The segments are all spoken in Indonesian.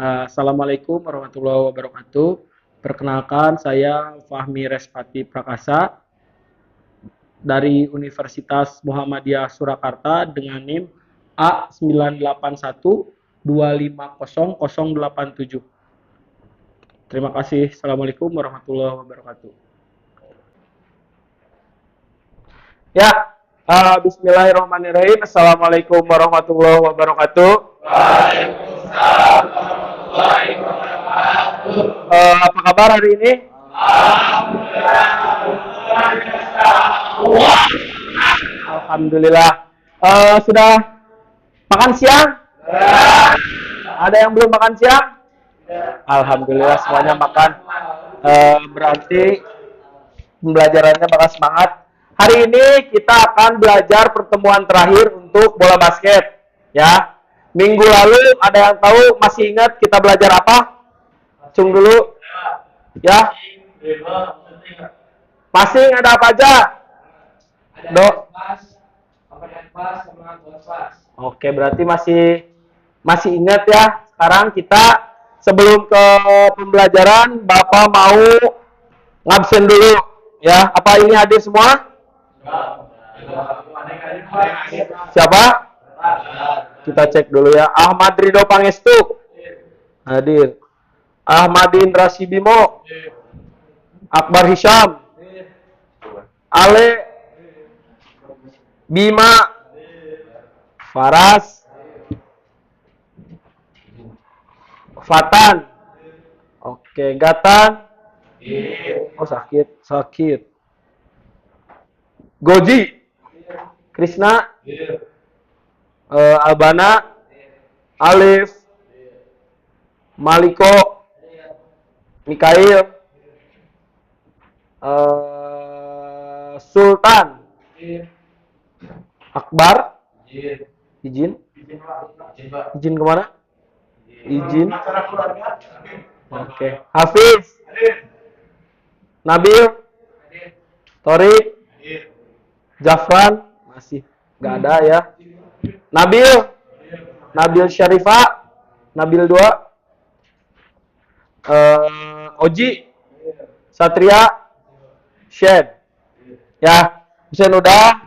Assalamualaikum warahmatullahi wabarakatuh. Perkenalkan, saya Fahmi Respati Prakasa dari Universitas Muhammadiyah Surakarta dengan NIM A981250087. Terima kasih. Assalamualaikum warahmatullahi wabarakatuh. Ya, Bismillahirrahmanirrahim. Assalamualaikum warahmatullahi wabarakatuh. Waalaikumsalam warahmatullahi wabarakatuh. Apa kabar hari ini? Alhamdulillah. Sudah makan siang? Ada yang belum makan siang? Alhamdulillah semuanya makan. Berarti pembelajarannya bakal semangat. Hari ini kita akan belajar pertemuan terakhir untuk bola basket. Ya, minggu lalu ada yang tahu, masih ingat kita belajar apa? Cung dulu. Ya. Passing ada apa aja? Oke, berarti masih ingat ya. Sekarang kita sebelum ke pembelajaran, Bapak mau ngabsen dulu ya. Apa ini hadir semua? Siapa? Kita cek dulu ya. Ahmad Ridho Pangestu hadir. Ahmad Indra Sibimo, Akbar Hisham, Ale, Bima, Faras, Fatan. Oke, Gatan. Oh, sakit. Goji, Krishna, Albana, Alif, Maliko, Mikail, Sultan, Akbar, izin kemana? Izin. Oke. Hafiz, Nabil, Tori, Jafran masih nggak ada ya. Nabil Syarifah, Nabil 2, Oji, Satria, Shen. Ya, Shen udah.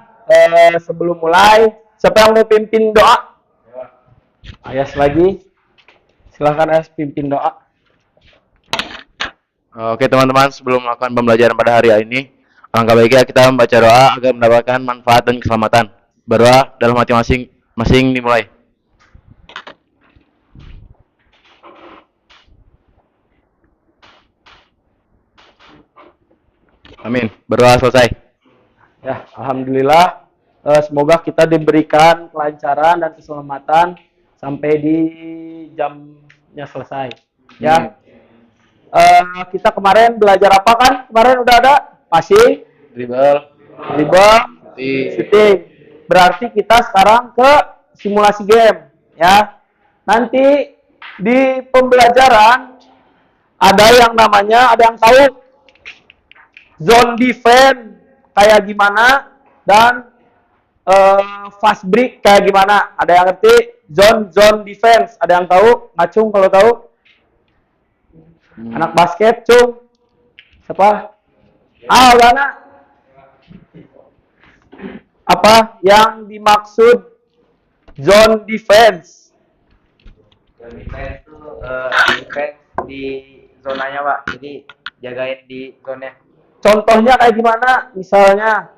Sebelum mulai, siapa yang mau pimpin doa? Ayas lagi. Silahkan Ayas pimpin doa. Oke teman-teman, sebelum melakukan pembelajaran pada hari ini, alangkah baiknya kita membaca doa agar mendapatkan manfaat dan keselamatan. Berdoa dalam hati masing-masing dimulai. Amin. Berdoa selesai. Ya, alhamdulillah. Semoga kita diberikan kelancaran dan keselamatan sampai di jamnya selesai. Ya. Kita kemarin belajar apa kan? Kemarin udah ada passing, Dribble, shooting. Berarti kita sekarang ke simulasi game, ya. Nanti di pembelajaran ada yang tahu zone defense kayak gimana dan fast break kayak gimana. Ada yang ngerti zone defense? Ada yang tahu? Ngacung kalau tahu? Anak basket, Cung. Siapa? Gana. Apa yang dimaksud zone defense? Zone defense itu defense di zonanya, Pak. Jadi jagain di zone-nya. Contohnya kayak gimana? Misalnya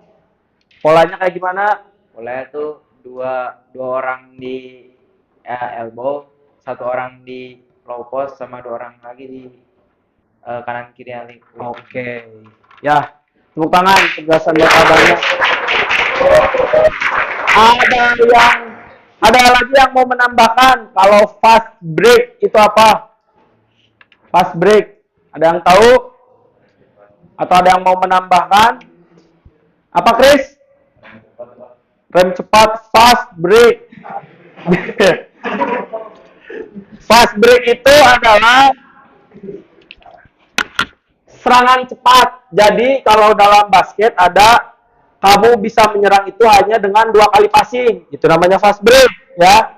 polanya kayak gimana? Polanya tuh dua orang di elbow, satu orang di low post, sama dua orang lagi di kanan kiri yang Oke. Ya, tepuk tangan penjelasan Bapak banyak. Ada lagi yang mau menambahkan kalau fast break itu apa? Fast break. Ada yang tahu? Atau ada yang mau menambahkan? Apa, Chris? Rem cepat, fast break. Fast break itu adalah serangan cepat. Jadi kalau dalam basket ada kamu bisa menyerang itu hanya dengan 2 kali passing. Itu namanya fast break, ya.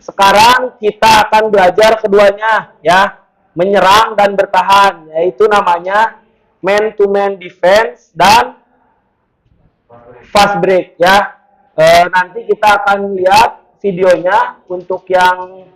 Sekarang kita akan belajar keduanya ya, menyerang dan bertahan, yaitu namanya man to man defense dan fast break ya. Nanti kita akan lihat videonya untuk yang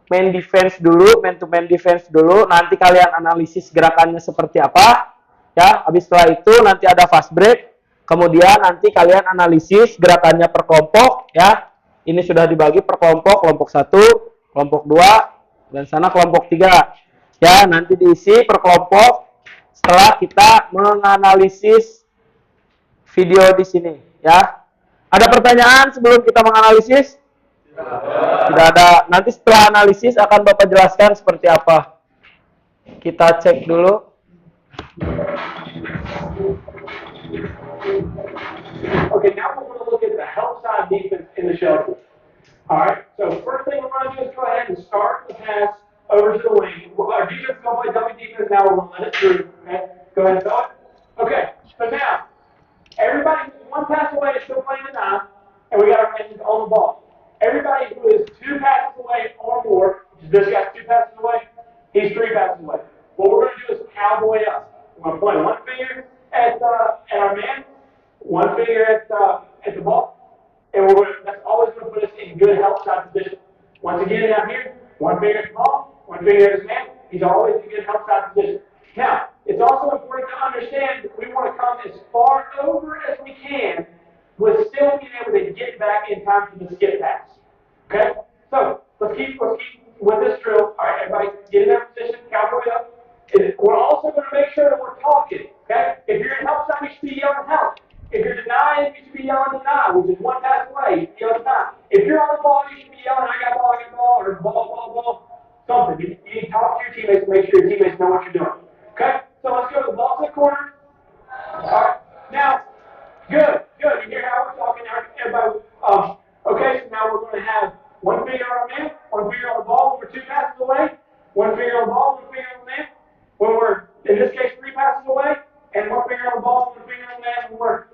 man defense dulu, man to man defense dulu. Nanti kalian analisis gerakannya seperti apa ya. Habis setelah itu nanti ada fast break. Kemudian nanti kalian analisis gerakannya per kelompok ya. Ini sudah dibagi per kelompok, kelompok 1, kelompok 2, dan sana kelompok 3. Ya, nanti diisi per kelompok setelah kita menganalisis video di sini ya. Ada pertanyaan sebelum kita menganalisis? Tidak ada. Nanti setelah analisis akan Bapak jelaskan seperti apa. Kita cek dulu. Okay, now we're going to look at the help side defense in the shelter. All right, so first thing we're going to do is go ahead and start the pass over to the wing. Our defense is going to play double defense now. We're going to let it through. Okay, go ahead and throw it. Okay, so now, everybody who's one pass away is still playing the 9, and we got our man on the ball. Everybody who is 2 passes away or more, this guy's 2 passes away, he's 3 passes away. What we're going to do is cowboy up. We're going to point one finger at our man, one finger at the ball, and that's always going to put us in good help side position. Once again, down here, one finger at the ball, one finger at his man. He's always in good help side position. Now, it's also important to understand that we want to come as far over as we can with still being able to get back in time for the skip pass. Okay? So, let's keep with this drill. All right, everybody get in that position, cowboy up. We're also going to make sure that we're talking. Okay? If you're in help side, you should be yelling help. If you're denying, you should be yelling deny, which is one pass away. You should be yelling deny. If you're on the ball, you should be yelling, I got ball, or ball, something. You need to talk to your teammates to make sure your teammates know what you're doing. Okay? So let's go to the ball to the corner. All right. Now, good. You hear how we're talking? Everybody, okay, so now we're going to have one finger on the man, one finger on the ball when we're 2 passes away, one finger on the ball, one finger on the man. When we're, in this case, 3 passes away, and one finger on the ball, one finger on the man when we're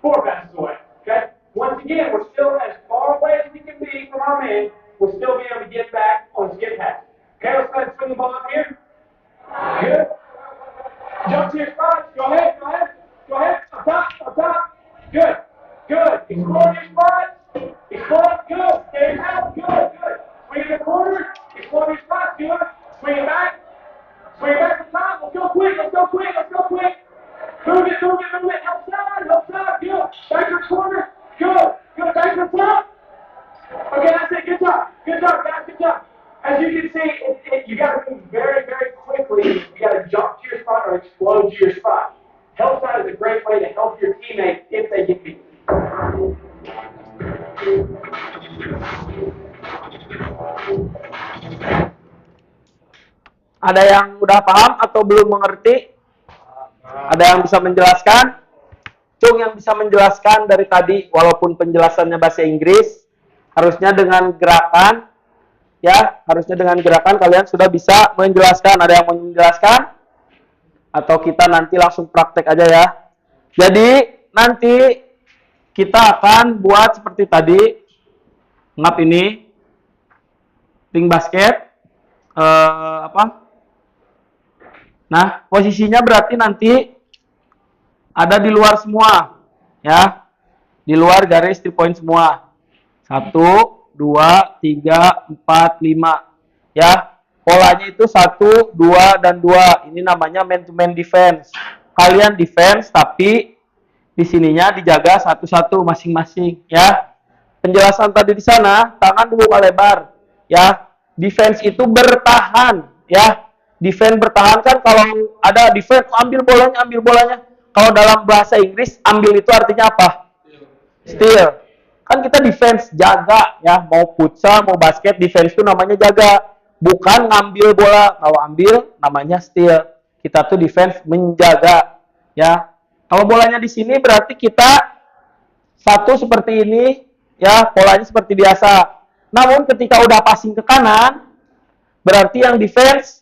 4 passes away. Okay? Once again, we're still as far away as we can be from our man. We'll still be able to get back on skip pass. Okay, let's go ahead and swing the ball up here. Good. Jump to your spots. Go ahead. Up top. Good. Explore your spots. Good. Stay in house. Good. Swing in the corner. Explore your spots. Good. Swing it back. To top. Let's go quick. Move it. Help side. Good. Back to the corner. Good. Back to the top. Okay, that's it. Good job, guys. Good job. As you can see, you got to move very, very quickly. You got to jump to your spot or explode to your spot. Help side is a great way to help your teammates if they get beat. Ada yang udah paham atau belum mengerti? Ada yang bisa menjelaskan? Cung yang bisa menjelaskan dari tadi, walaupun penjelasannya bahasa Inggris, harusnya dengan gerakan, ya, kalian sudah bisa menjelaskan. Ada yang mau menjelaskan? Atau kita nanti langsung praktek aja ya. Jadi, nanti kita akan buat seperti tadi, ngap ini, ring basket, Nah, posisinya berarti nanti ada di luar semua, ya, di luar garis 3 point semua. 1, 2, 3, 4, 5, ya. Polanya itu 1, 2, dan 2. Ini namanya man to man defense. Kalian defense, tapi di sininya dijaga satu-satu masing-masing, ya. Penjelasan tadi di sana, tangan dibuka lebar, ya. Defense itu bertahan, ya. Defense bertahan kan kalau ada defense ambil bolanya. Kalau dalam bahasa Inggris ambil itu artinya apa? Steal. Kan kita defense jaga ya, mau futsal mau basket defense itu namanya jaga, bukan ngambil bola. Kalau ambil namanya steal. Kita tuh defense menjaga ya. Kalau bolanya di sini berarti kita satu seperti ini ya, polanya seperti biasa. Namun ketika udah passing ke kanan berarti yang defense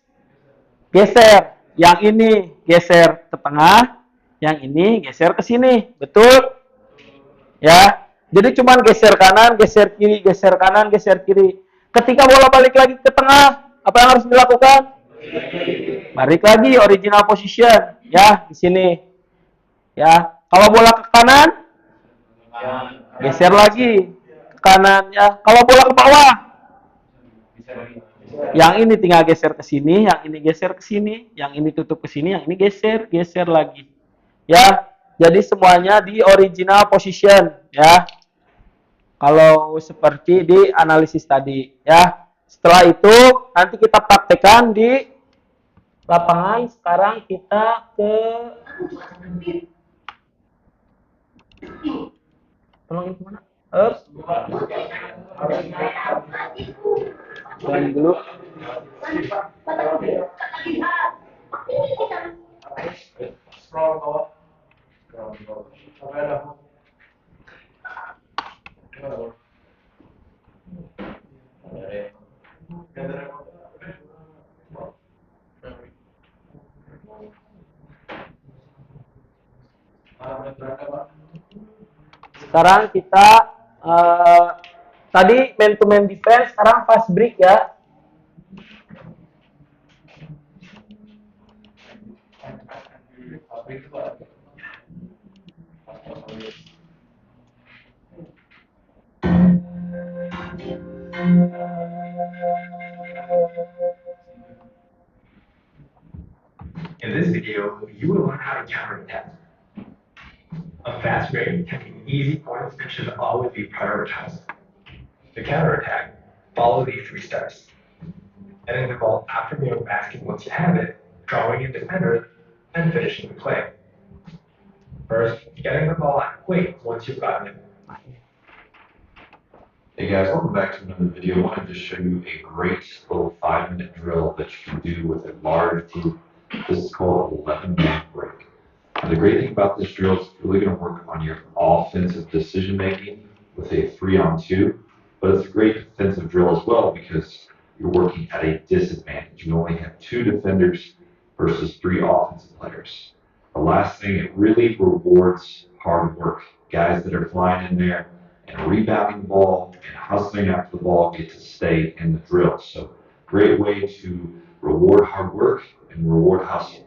geser, yang ini geser ke tengah, yang ini geser ke sini, betul? Ya, jadi cuman geser kanan, geser kiri, geser kanan, geser kiri. Ketika bola balik lagi ke tengah, apa yang harus dilakukan? Balik lagi original position, ya di sini. Ya, kalau bola ke kanan, geser lagi ke kanan ya. Kalau bola ke bawah, yang ini tinggal geser ke sini, yang ini geser ke sini, yang ini tutup ke sini, yang ini geser lagi. Ya, jadi semuanya di original position ya. Kalau seperti di analisis tadi ya. Setelah itu nanti kita praktekkan di lapangan. Sekarang kita ke tolongin kemana? Balik dulu. Sekarang kita tadi man to man defense, sekarang fast break ya. In this video, you will learn how to counterattack. A fast break, attacking easy points and should always be prioritized. To counterattack, follow these 3 steps. Heading the ball after the basket once you have it, drawing in defenders, and finishing the play. First, getting the ball out quick once you've gotten it. Hey guys, welcome back to another video. I wanted to show you a great little 5-minute drill that you can do with a large group. This is called 11-man break. And the great thing about this drill is it's really going to work on your offensive decision making with a 3-on-2, but it's a great defensive drill as well because you're working at a disadvantage. You only have 2 defenders versus 3 offensive players. The last thing, it really rewards hard work. Guys that are flying in there and rebounding the ball and hustling after the ball get to stay in the drill. So great way to reward hard work and reward hustle.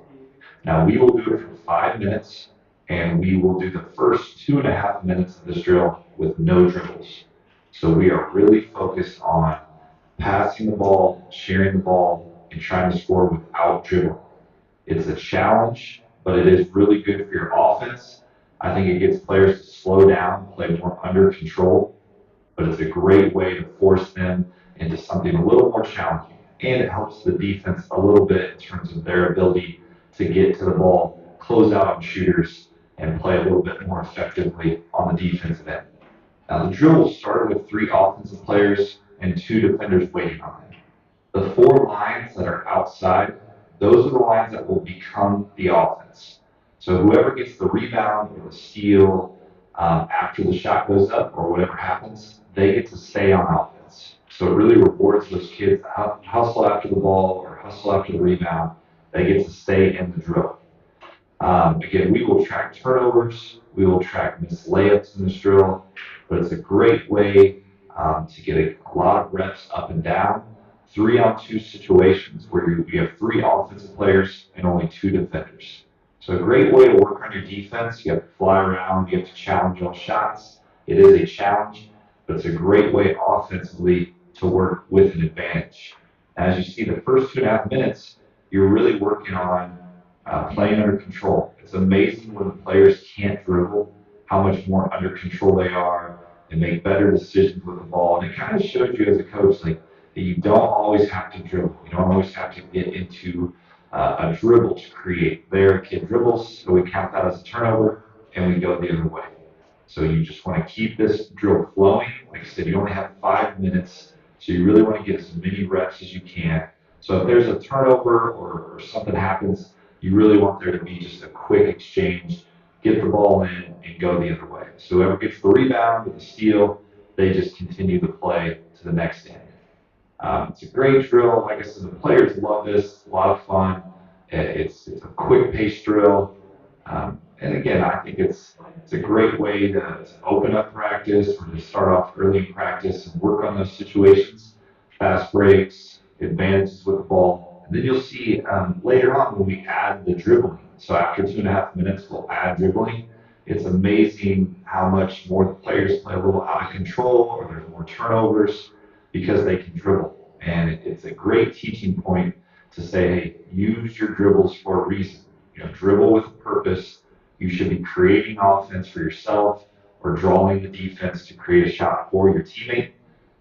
Now we will do it for 5 minutes and we will do the first 2.5 minutes of this drill with no dribbles. So we are really focused on passing the ball, sharing the ball, and trying to score without dribbling. It's a challenge, but it is really good for your offense. I think it gets players to slow down, play more under control, but it's a great way to force them into something a little more challenging. And it helps the defense a little bit in terms of their ability to get to the ball, close out on shooters, and play a little bit more effectively on the defensive end. Now the drill will start with 3 offensive players and 2 defenders waiting on them. The 4 lines that are outside, those are the lines that will become the offense. So whoever gets the rebound or the steal after the shot goes up or whatever happens, they get to stay on offense. So it really rewards those kids that hustle after the ball or hustle after the rebound. They get to stay in the drill. Again, we will track turnovers. We will track missed layups in this drill. But it's a great way to get a lot of reps up and down. 3-on-2 situations where you have 3 offensive players and only 2 defenders. So a great way to work on your defense. You have to fly around. You have to challenge all shots. It is a challenge, but it's a great way offensively to work with an advantage. As you see, the first 2.5 minutes, you're really working on playing under control. It's amazing when the players can't dribble, how much more under control they are and make better decisions with the ball. And it kind of shows you as a coach, like, that you don't always have to dribble. You don't always have to get into a dribble to create. There, a kid dribbles, so we count that as a turnover, and we go the other way. So you just want to keep this drill flowing. Like I said, you only have 5 minutes, so you really want to get as many reps as you can. So if there's a turnover or something happens, you really want there to be just a quick exchange, get the ball in, and go the other way. So whoever gets the rebound or the steal, they just continue the play to the next end. It's a great drill. Like I said, the players love this. It's a lot of fun. It's a quick pace drill. And again, I think it's a great way to open up practice or to start off early in practice and work on those situations. fast breaks, advances with the ball. And then you'll see later on when we add the dribbling. So after 2.5 minutes, we'll add dribbling. It's amazing how much more the players play a little out of control, or there's more turnovers because they can dribble. And it's a great teaching point to say, hey, use your dribbles for a reason. Dribble with a purpose. You should be creating offense for yourself or drawing the defense to create a shot for your teammate.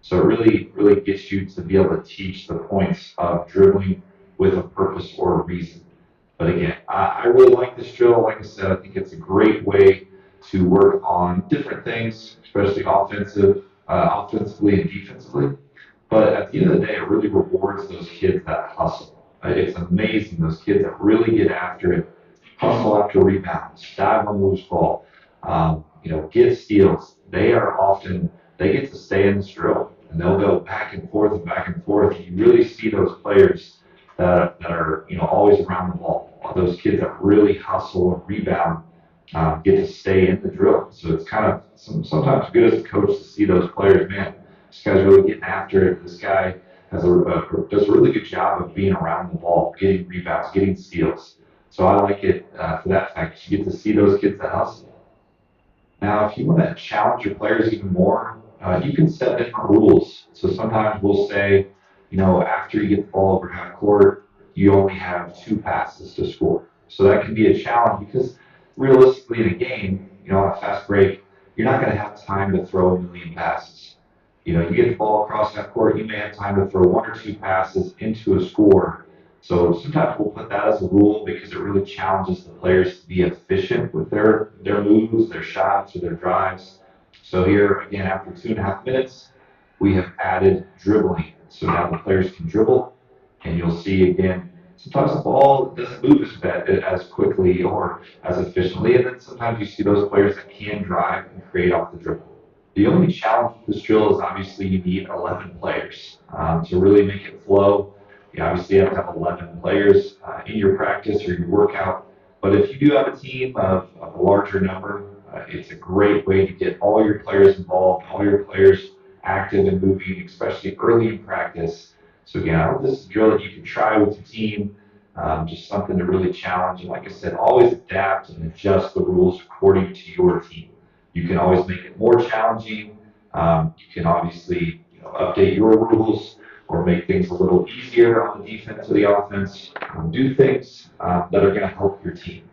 So it really, really gets you to be able to teach the points of dribbling with a purpose or a reason. But again, I really like this drill. Like I said, I think it's a great way to work on different things, especially offensively and defensively. But at the end of the day, it really rewards those kids that hustle. It's amazing, those kids that really get after it, hustle after rebounds, dive on loose ball, get steals. They get to stay in this drill, and they'll go back and forth and back and forth. You really see those players that are always around the ball. Those kids that really hustle and rebound get to stay in the drill. So it's kind of sometimes good as a coach to see those players. Man, this guy's really getting after it. This guy does a really good job of being around the ball, getting rebounds, getting steals. So I like it for that fact. You get to see those kids that hustle. Now, if you want to challenge your players even more, you can set different rules. So sometimes we'll say, after you get the ball over half court, you only have 2 passes to score. So that can be a challenge because realistically in a game, on a fast break, you're not going to have time to throw a million passes. You get the ball across that court, you may have time to throw 1 or 2 passes into a score. So sometimes we'll put that as a rule because it really challenges the players to be efficient with their moves, their shots, or their drives. So here, again, after 2.5 minutes, we have added dribbling. So now the players can dribble, and you'll see, again, sometimes the ball doesn't move as quickly or as efficiently, and then sometimes you see those players that can drive and create off the dribble. The only challenge with this drill is obviously you need 11 players to really make it flow. You obviously have to have 11 players in your practice or your workout. But if you do have a team of a larger number, it's a great way to get all your players involved, all your players active and moving, especially early in practice. So again, I hope this is a drill that you can try with your team, just something to really challenge. And like I said, always adapt and adjust the rules according to your team. You can always make it more challenging. You can obviously update your rules or make things a little easier on the defense or the offense. Do things that are going to help your team.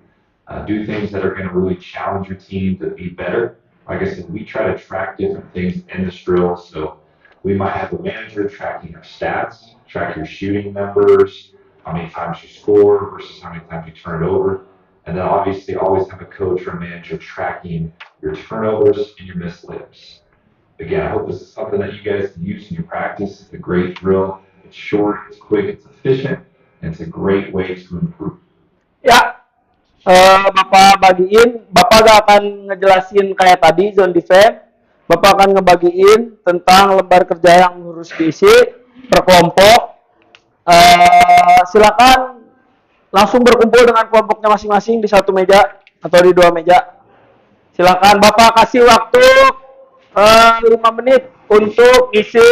Do things that are going to really challenge your team to be better. Like I said, we try to track different things in this drill. So we might have a manager tracking our stats, track your shooting numbers, how many times you score versus how many times you turn it over. And then obviously always have a coach or a manager tracking your turnovers and your missed layups. Again, I hope this is something that you guys can use in your practice. It's a great drill. It's short, it's quick, it's efficient, and it's a great way to improve. Ya, Bapak gak akan ngejelasin kayak tadi zone defense. Bapak akan ngebagiin tentang lembar kerja yang harus diisi per kelompok. Silakan langsung berkumpul dengan kelompoknya masing-masing di 1 meja atau di 2 meja. Silakan Bapak kasih waktu 5 menit untuk isi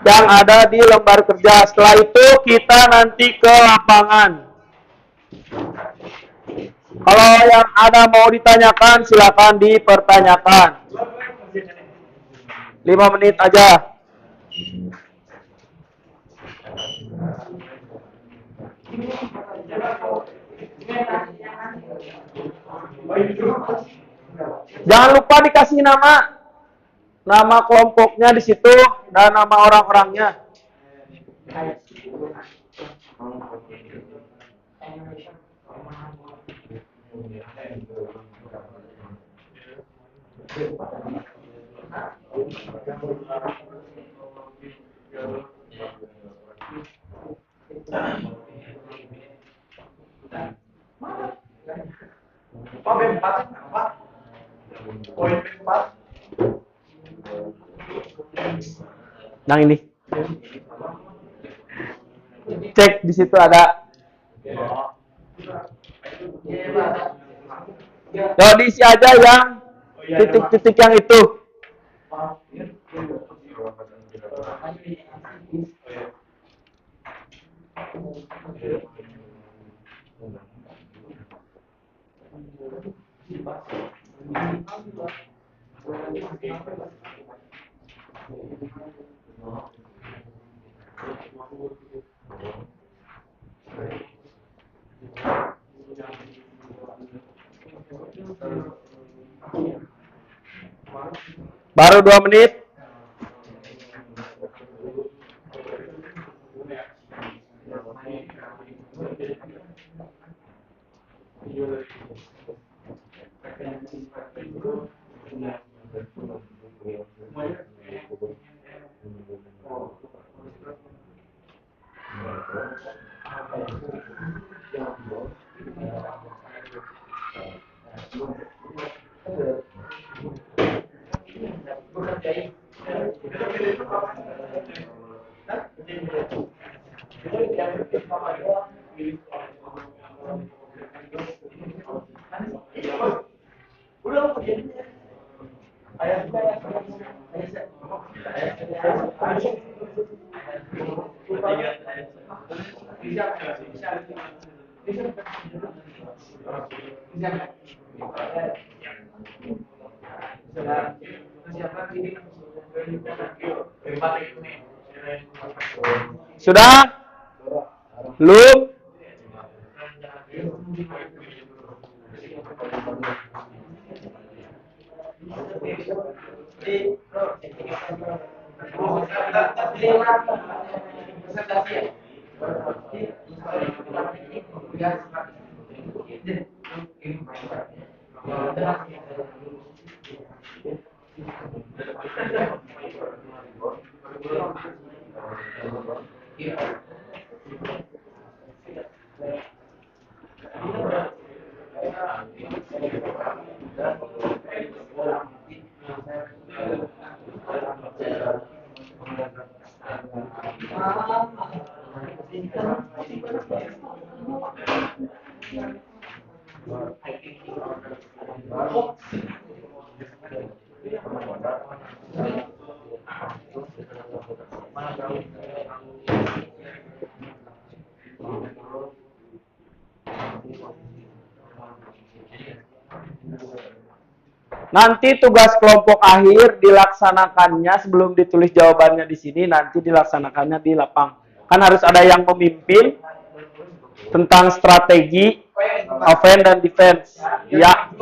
yang ada di lembar kerja. Setelah itu kita nanti ke lapangan. Kalau yang ada mau ditanyakan, silakan dipertanyakan. 5 menit aja. Jangan lupa dikasih nama kelompoknya di situ dan nama orang-orangnya. Yang ini. Cek di situ ada. Yo, diisi aja yang titik-titik yang itu. Baru 2 menit. Sudah? Belum? Nanti tugas kelompok akhir dilaksanakannya sebelum ditulis jawabannya di sini, nanti dilaksanakannya di lapang. Kan harus ada yang memimpin tentang strategi offense dan defense. Ya.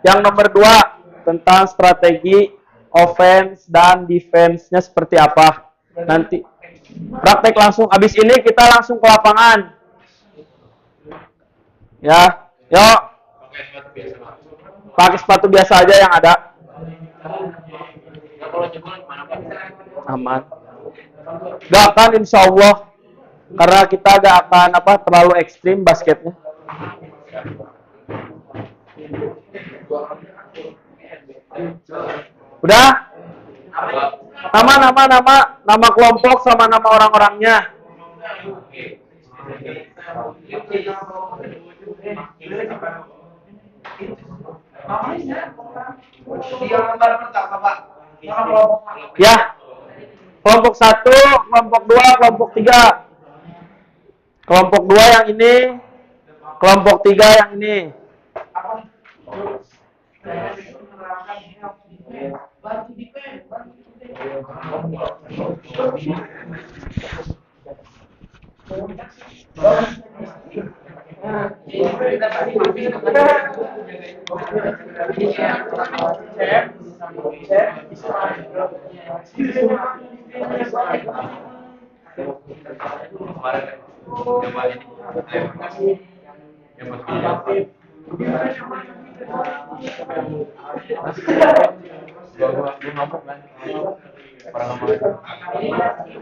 Yang nomor 2 tentang strategi offense dan defense-nya seperti apa. Nanti praktek langsung. Habis ini kita langsung ke lapangan. Ya. Yuk. Pakai sepatu biasa aja yang ada. Aman. Gak akan insya Allah. Karena kita gak akan terlalu ekstrim basketnya. Udah? Nama kelompok sama nama orang-orangnya. Ya. Kelompok 1, kelompok 2, kelompok 3. Kelompok 2 yang ini, kelompok 3 yang ini.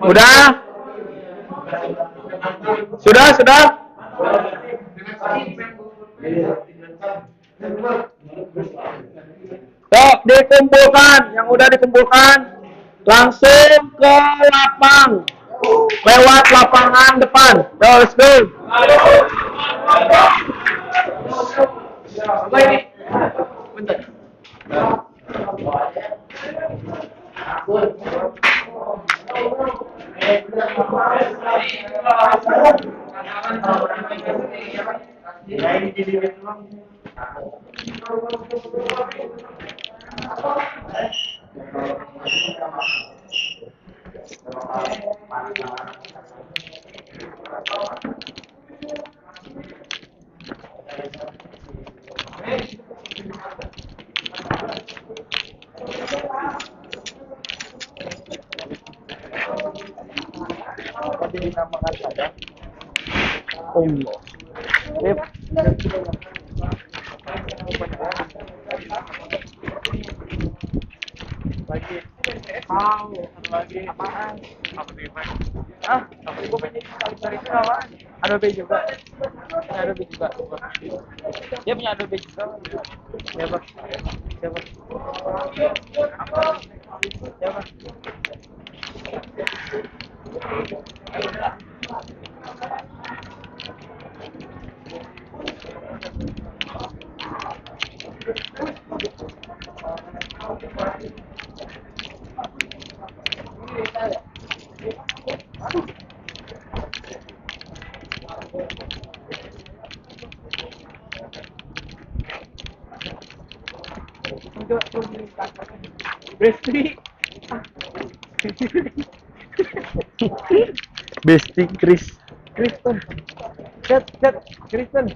Udah? Sudah? Yuk, dikumpulkan. Yang udah dikumpulkan, langsung ke lapang. Lewat lapangan depan. Yo, let's go. Tadi dinamakan saja. Allah. Rip. Lagi. Mau lagi apaan? Apa sih, Pak? Ah, apa sih? Gue pengen cari itu apaan? Adobe juga. Punya Adobe juga. Dia punya Adobe juga. Siapa? Siapa? Siapa? Besti. Besti Kristen. Chat Kristen.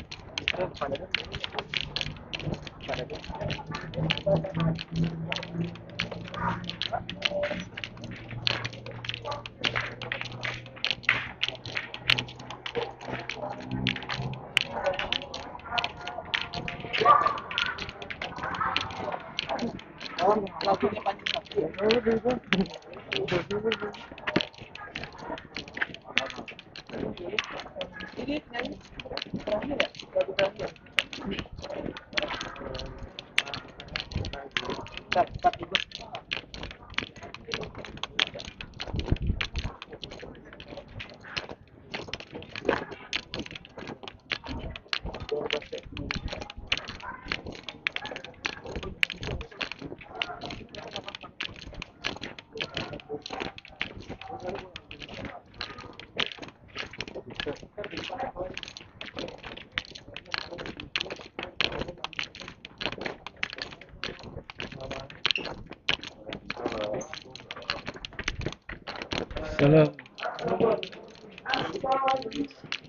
Salam.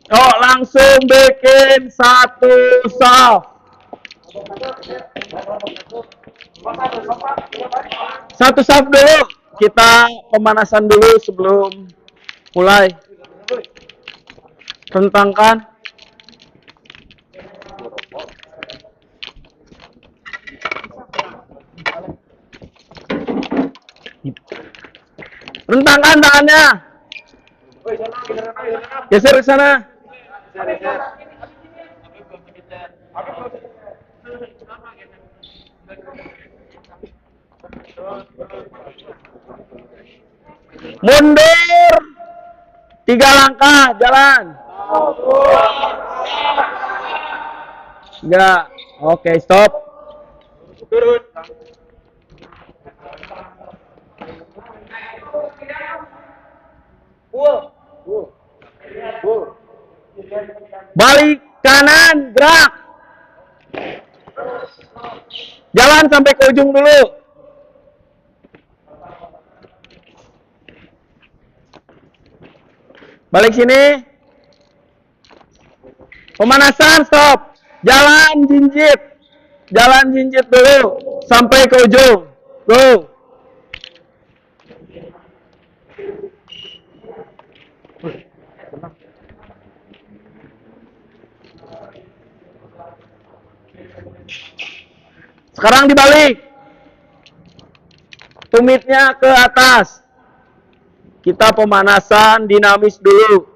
Oh, langsung bikin satu saf. Satu saf dulu. Kita pemanasan dulu sebelum mulai. Rentangkan. Rentangkan tangannya. Geser ke sana. Mundur. 3 langkah, jalan. 3. Oke, stop. Turun. Balik kanan, gerak. Jalan sampai ke ujung dulu. Balik sini. Pemanasan, stop. Jalan jinjit. Jalan jinjit dulu sampai ke ujung. Go. Sekarang dibalik. Tumitnya ke atas. Kita pemanasan dinamis dulu.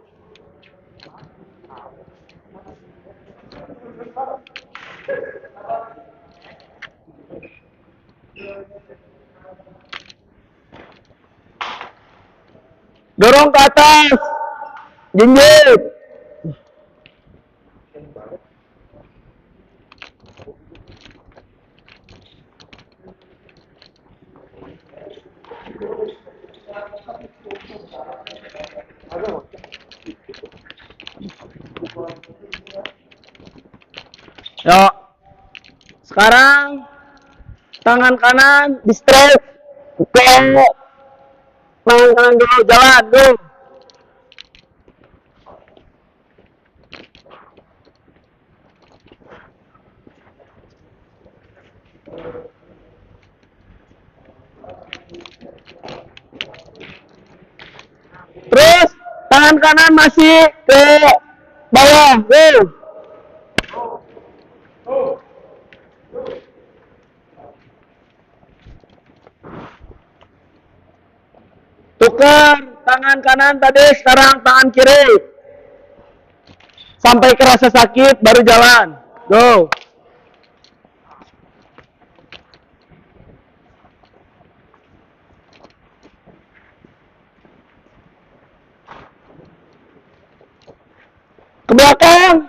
Dorong ke atas. Jinjit. Yuk. Sekarang tangan kanan di stretch ke tangan kanan dulu, jalan, go. Terus tangan kanan masih ke bawah, go. Tukar tangan kanan tadi, sekarang tangan kiri. Sampai kerasa sakit, baru jalan. Go. Ke belakang.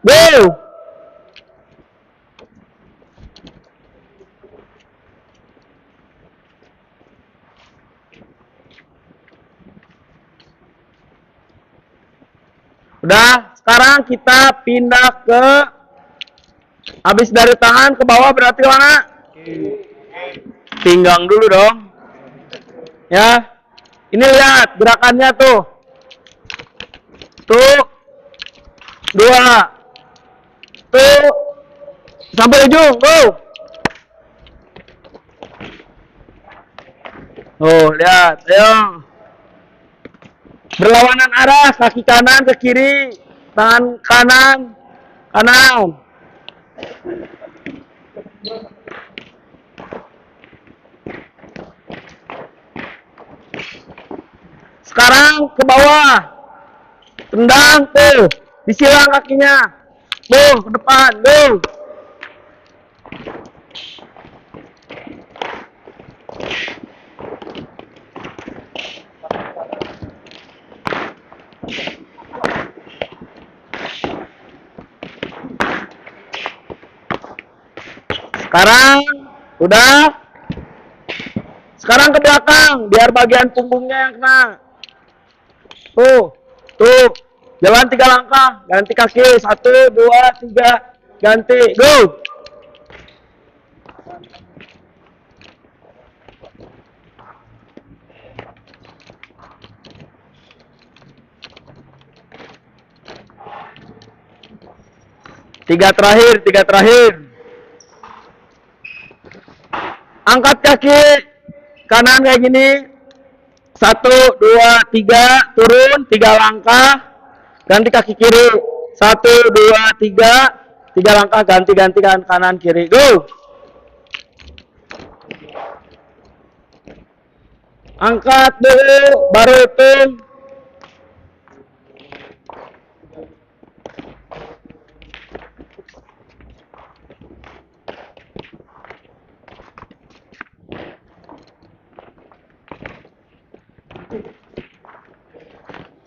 Go. Udah, sekarang kita pindah ke habis dari tangan ke bawah berarti mana? Pinggang dulu dong. Ya. Ini lihat gerakannya tuh. Tuh. 2. Tuh. Sampai ujung, go. Oh, lihat, ayo. Berlawanan arah, kaki kanan ke kiri, tangan kanan, kanan. Sekarang ke bawah, tendang tuh, disilang kakinya, tuh ke depan, tuh. Sekarang udah. Sekarang ke belakang biar bagian punggungnya yang kena. Tuh. Jalan 3 langkah, ganti kaki. 1, 2, 3, ganti. Go. Tiga terakhir. Angkat kaki kanan kayak gini. 1, 2, 3, turun 3 langkah. Ganti kaki kiri. 1, 2, 3 langkah, ganti kanan kiri. Go. Angkat dulu, baru hitung.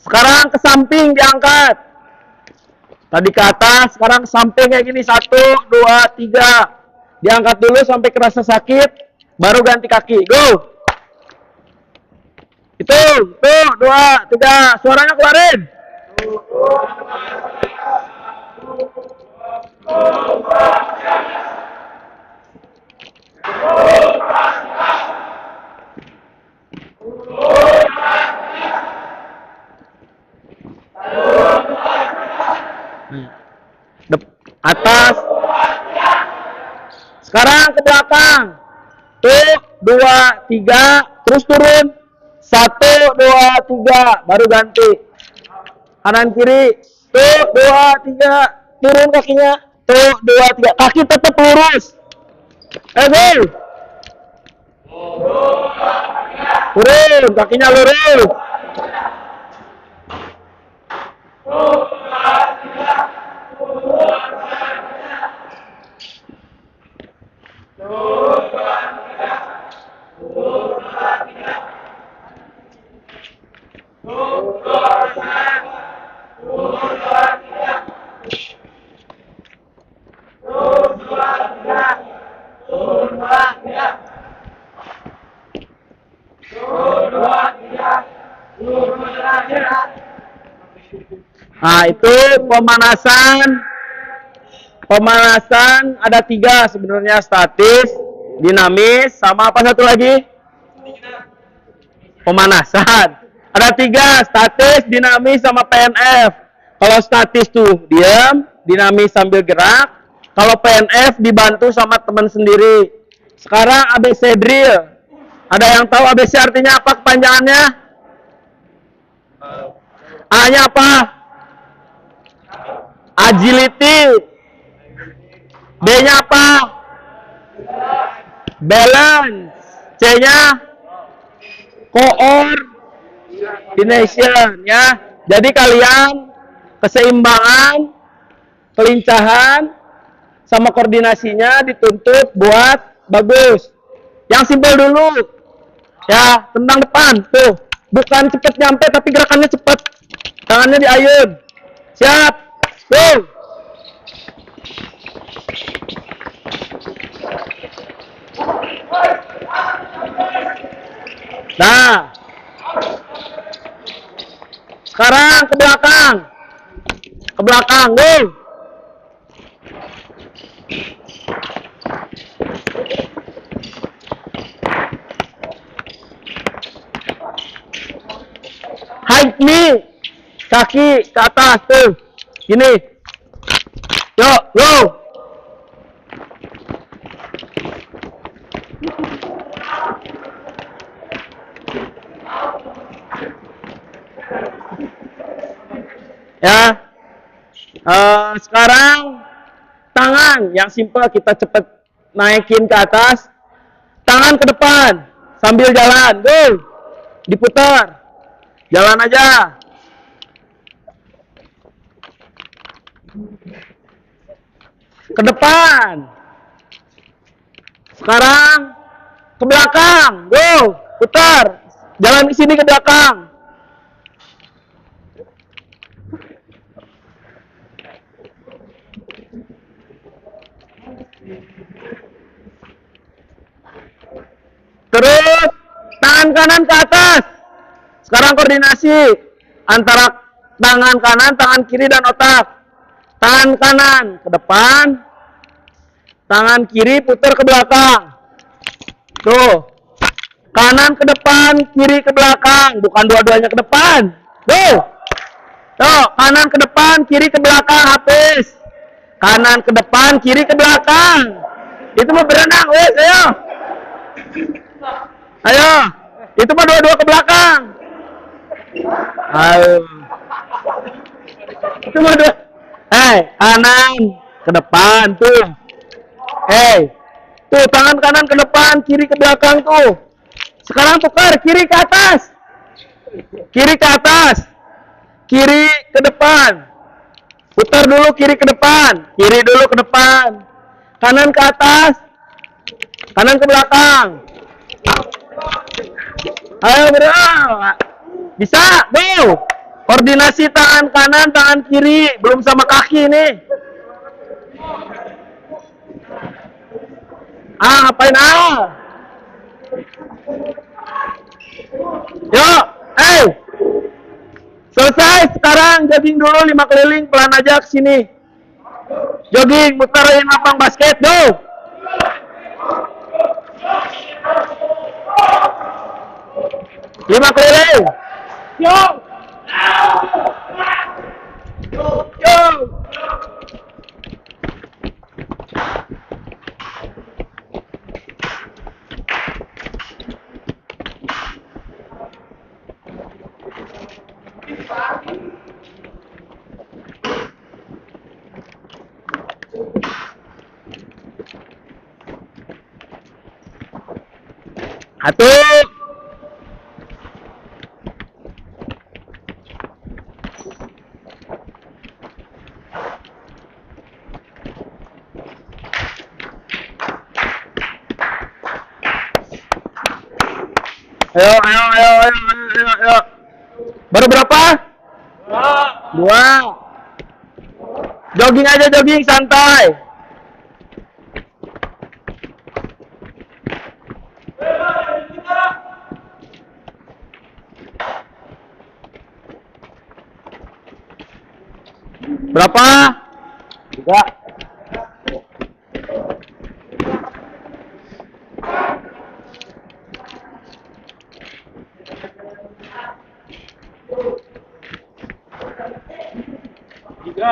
Sekarang ke samping diangkat. Tadi ke atas, sekarang ke samping kayak gini. 1, 2, 3. Diangkat dulu sampai kerasa sakit, baru ganti kaki. Go. Itu, tuh, 2, 3. Suaranya keluarin. Atas. Sekarang ke belakang. Tuh, 2, 3. Terus turun. 1, 2, 3. Baru ganti. Kanan kiri. Tuh, 2, 3. Turun kakinya. Tuh, 2, 3. Kaki tetap lurus. Go. Turun, kakinya lurus. Nah, itu pemanasan Pemanasan ada 3 sebenarnya, statis, dinamis, sama apa satu lagi? Pemanasan. Ada 3, statis, dinamis, sama PNF. Kalau statis tuh diam, dinamis sambil gerak. Kalau PNF dibantu sama teman sendiri. Sekarang ABC drill. Ada yang tahu ABC artinya apa kepanjangannya? A-nya apa? Agility. B-nya apa? Balance. C-nya coordination, ya. Jadi kalian keseimbangan, kelincahan, sama koordinasinya dituntut buat bagus. Yang simpel dulu, ya, tendang depan, tuh. Bukan cepet nyampe, tapi gerakannya cepet. Tangannya diayun. Siap, tuh. Nah, sekarang ke belakang. Ke belakang, go. High knee. Kaki ke atas, tuh. Gini. Yuk, go. Ya, sekarang tangan yang simpel kita cepet naikin ke atas, tangan ke depan sambil jalan, go, diputar, jalan aja, ke depan, sekarang ke belakang, go, putar, jalan ke sini ke belakang. Terus tangan kanan ke atas. Sekarang koordinasi antara tangan kanan, tangan kiri dan otak. Tangan kanan ke depan, tangan kiri putar ke belakang. Tuh. Kanan ke depan, kiri ke belakang, bukan dua-duanya ke depan. Tuh. Tuh, kanan ke depan, kiri ke belakang, habis. Kanan ke depan, kiri ke belakang. Itu mau berenang, wes, ayo. Ayo, itu mah dua-dua ke belakang. Ayo. Itu mah dua. Kanan ke depan tuh. Tuh tangan kanan ke depan, kiri ke belakang tuh. Sekarang tukar kiri ke atas. Kiri ke atas. Kiri ke depan. Putar dulu kiri ke depan. Kiri dulu ke depan. Kanan ke atas. Kanan ke belakang. Ayo bergerak. Bisa, go. Koordinasi tangan kanan, tangan kiri, belum sama kaki nih. Ngapain Yuk, selesai. Sekarang jogging dulu 5 keliling, pelan aja ke sini. Jogging, muterin lapang basket, go. Lima keliling. Yo. Yo. Satu. Ayo. Baru berapa? 2. Jogging aja, jogging santai. Berapa? 3. Yo,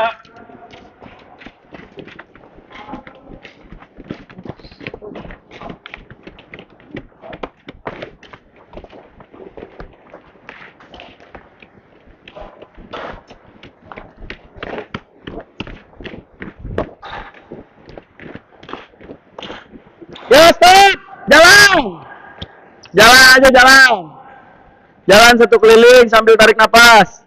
stop! Jalan! Jalan aja, jalan. Jalan satu keliling sambil tarik napas.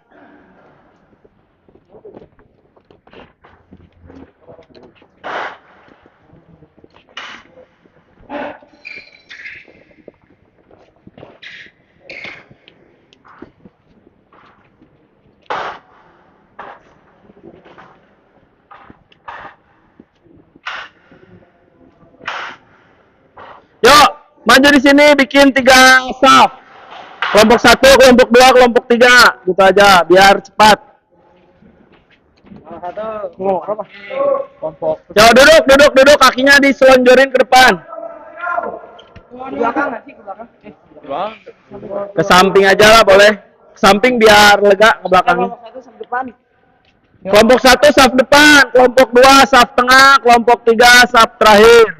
Yuk, maju di sini bikin 3 saf. Kelompok 1, kelompok 2, kelompok 3. Gitu aja, biar cepat. Yo, duduk, kakinya diselonjorin ke depan. Ke samping aja lah boleh. Ke samping biar lega ke belakangnya. Kelompok 1 saf depan, kelompok 2 saf tengah, kelompok 3 saf terakhir.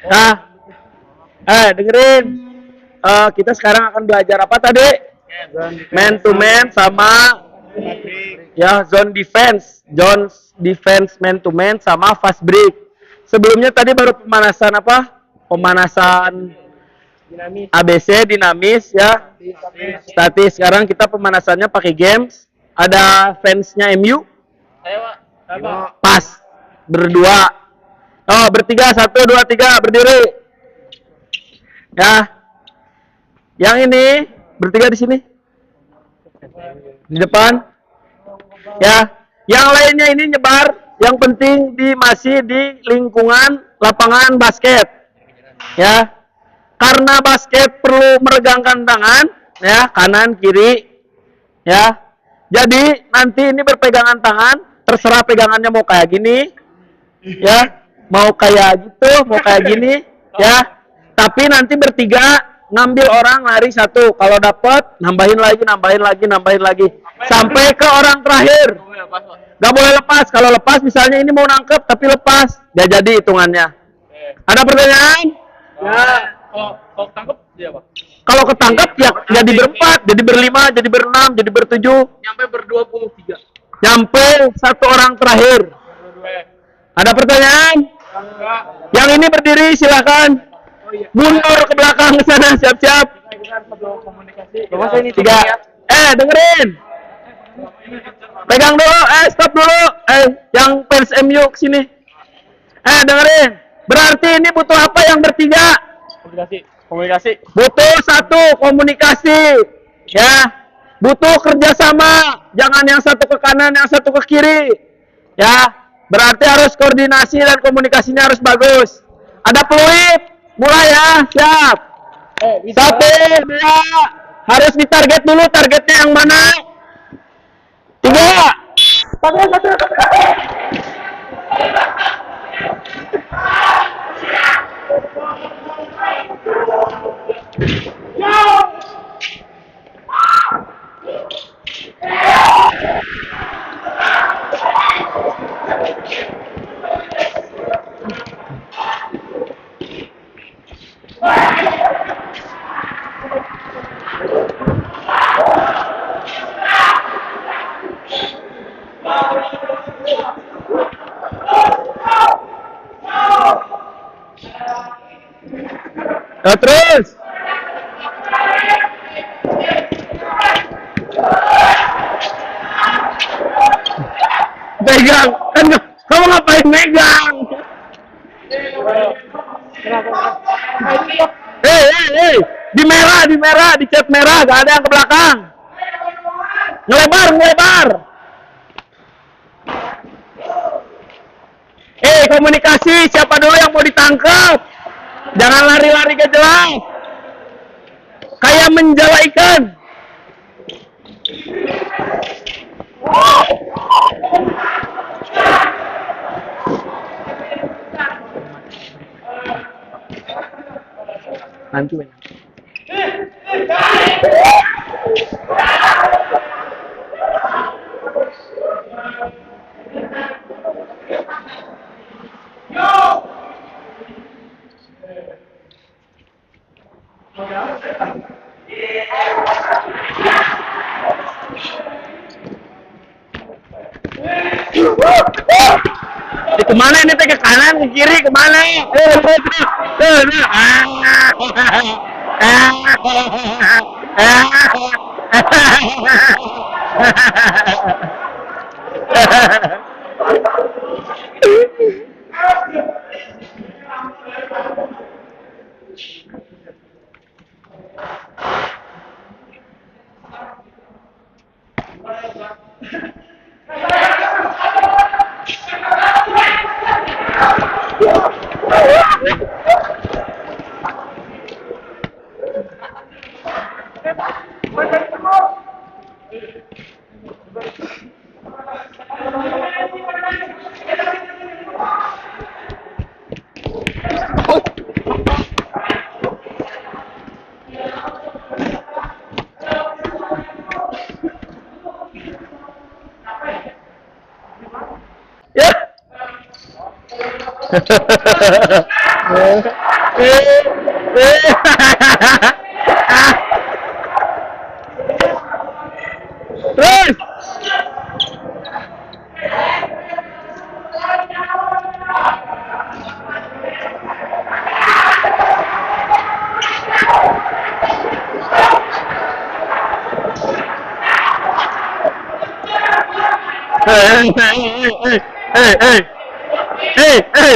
Nah, dengerin. Kita sekarang akan belajar apa tadi? Man to man sama ya zone defense, man to man sama fast break. Sebelumnya tadi baru pemanasan apa? Pemanasan ABC dinamis ya. Statis. Sekarang kita pemanasannya pakai games. Ada fansnya MU? Pas. Berdua. Oh, bertiga. 1, 2, 3. Berdiri. Ya. Yang ini bertiga di sini. Di depan. Ya. Yang lainnya ini nyebar. Yang penting masih di lingkungan lapangan basket. Ya. Karena basket perlu meregangkan tangan, ya, kanan kiri. Ya. Jadi nanti ini berpegangan tangan, terserah pegangannya mau kayak gini, ya, mau kayak gitu, mau kayak gini, ya. Tapi nanti bertiga ngambil orang lari 1. Kalau dapat nambahin lagi, sampai ke orang terakhir. Gak boleh lepas. Kalau lepas misalnya ini mau nangkep tapi lepas, ya jadi hitungannya. Ada pertanyaan? Ya. Kalau tangkap dia apa? Kalau ketangkep ya jadi berempat, jadi berlima, jadi berenam, jadi bertujuh. Nyampe ber-23. Nyampe 1 orang terakhir. Ada pertanyaan? Yang ini berdiri silakan. Mundur ke belakang ke sana, siap-siap. 3. Dengerin. Pegang dulu, stop dulu. Yang fans MU kesini. Dengerin. Berarti ini butuh apa yang bertiga? Komunikasi. Butuh 1 komunikasi, ya. Butuh kerjasama. Jangan yang satu ke kanan, yang satu ke kiri, ya. Berarti harus koordinasi dan komunikasinya harus bagus. Ada peluit, mulai ya, siap. 1, 2, harus ditarget dulu. Targetnya yang mana? 3. Terus. Pegang. Kan kamu ngapain megang? Hei. Di merah, di cat merah, gak ada yang ke belakang. Ngelebar. Komunikasi, siapa dulu yang mau ditangkap? Jangan lari-lari ke jelas. Kayak menjala ikan. Nanti banyak. Kemana ini teh, ke kanan, ke kiri, kemana? Terus.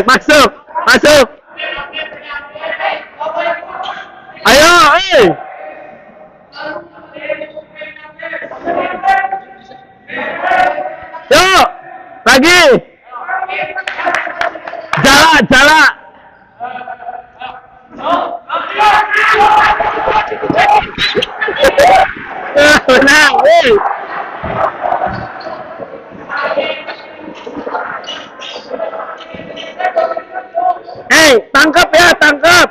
Masuk, masuk. Ayo, Yuk, lagi. Jala, jala. Menang, tangkap ya, tangkap.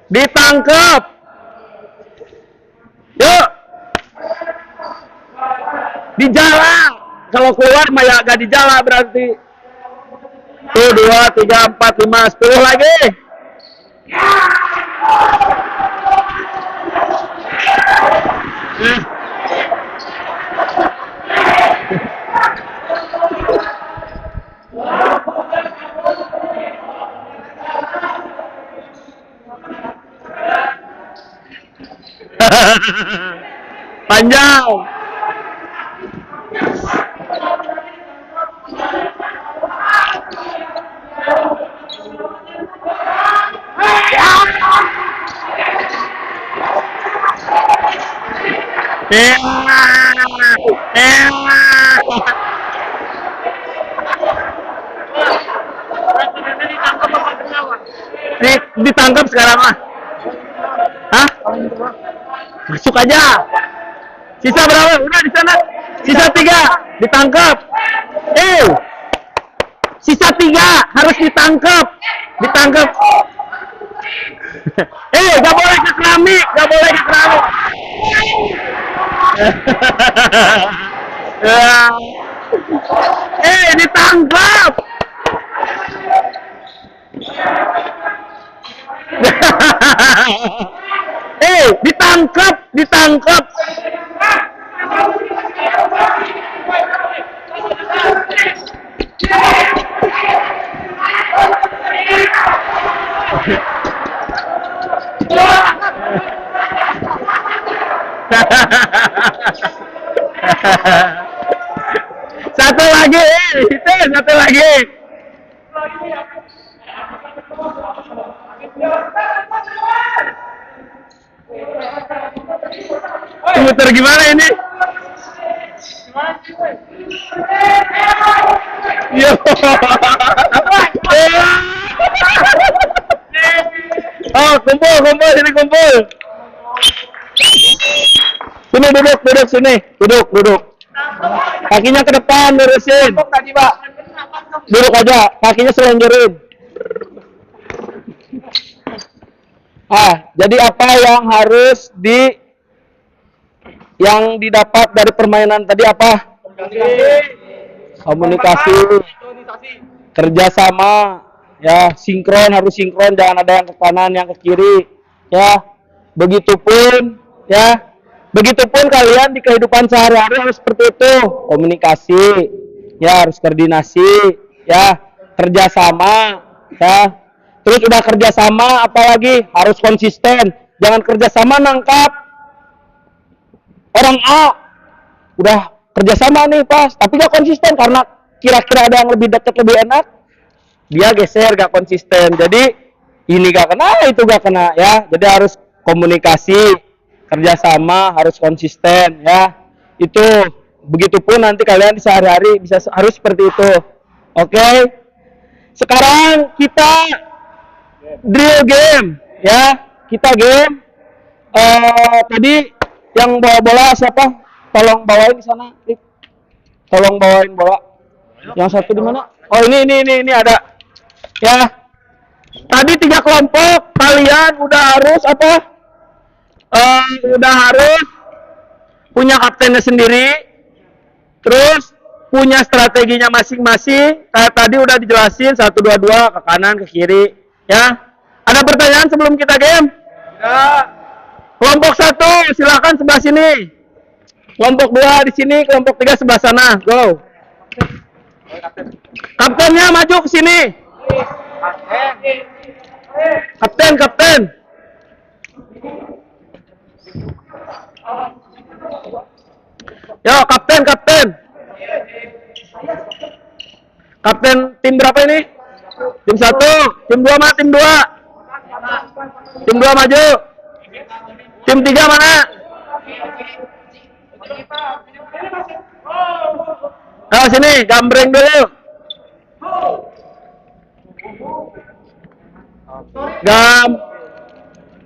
Ditangkap. Yuk. Di jala. Kalau keluar mah ya gak di jala berarti. Tuh 2, 3, 4, 5, 10 lagi. Panjang. Ditangkap sekarang mah. Hah? Masuk aja. Sisa berapa? Udah di sana. Sisa 3. Ditangkap. Sisa 3 harus ditangkap. Ditangkap. Gak boleh ke keramik, gak boleh ke keramik. Ditangkap. Ditangkap, ditangkap. Satu lagi, itu satu lagi. Muter gimana ini? Yo. Oh, kumpul, kumpul, sini kumpul. Sini duduk, duduk sini, duduk, duduk. Kakinya ke depan, lurusin. Duduk aja, kakinya selonjorin. Jadi apa yang harus yang didapat dari permainan tadi apa? Komunikasi, kerjasama, ya sinkron, harus sinkron, jangan ada yang ke kanan, yang ke kiri, ya. Begitupun kalian di kehidupan sehari-hari harus seperti itu, komunikasi, ya harus koordinasi, ya kerjasama, ya. Terus udah kerjasama, apalagi harus konsisten, jangan kerjasama nangkap orang A, udah kerjasama nih pas, tapi gak konsisten karena kira-kira ada yang lebih dekat, lebih enak, dia geser, gak konsisten. Jadi ini gak kena, itu gak kena, ya. Jadi harus komunikasi, kerjasama, harus konsisten, ya. Itu begitupun nanti kalian di sehari-hari harus seperti itu. Oke. Sekarang kita drill game, ya. Kita game. Tadi yang bawa bola siapa? Tolong bawain di sana, Rip. Tolong bawain bola. Yang satu di mana? Oh, ini ada. Ya. Tadi 3 kelompok, kalian udah harus apa? Udah harus punya kaptennya sendiri. Terus punya strateginya masing-masing. Kayak tadi udah dijelasin 1 2 2 ke kanan, ke kiri, ya. Ada pertanyaan sebelum kita game? Ya. Kelompok 1 silakan sebelah sini. Kelompok 2 di sini, kelompok 3 sebelah sana. Go. Kaptennya maju ke sini. Kapten. Yo, kapten. Kapten tim berapa ini? Tim 1, tim 2 mana tim 2? Tim 2 maju. Tim 3 mana? Nah, sini, gambreng dulu.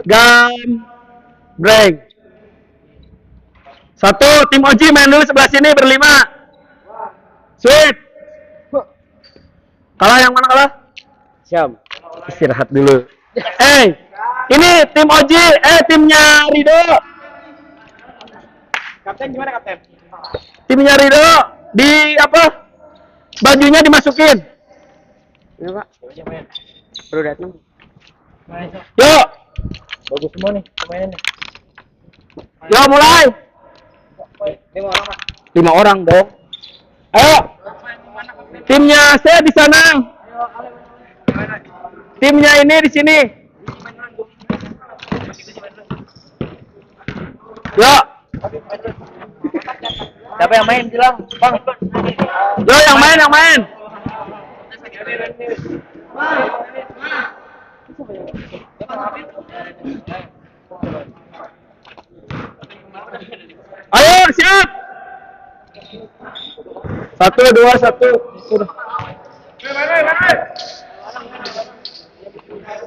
Gambreng. 1, tim Oji main dulu sebelah sini berlima. Sweet. Kalah yang mana kalah? Siap. Istirahat dulu. Ini tim Oji, timnya Rido. Kapten gimana kapten? Timnya Rido di apa? Bajunya dimasukin. Ya, Pak. Baru datang. Yuk. Bagus semua nih pemainnya. Yuk mulai. 5 orang, Pak. 5 orang dong. Ayo. Timnya saya di sana. Timnya ini di sini. Yuk. Siapa yang main bilang? Bang. Yo yang main. Ayo siap. 1 2 1.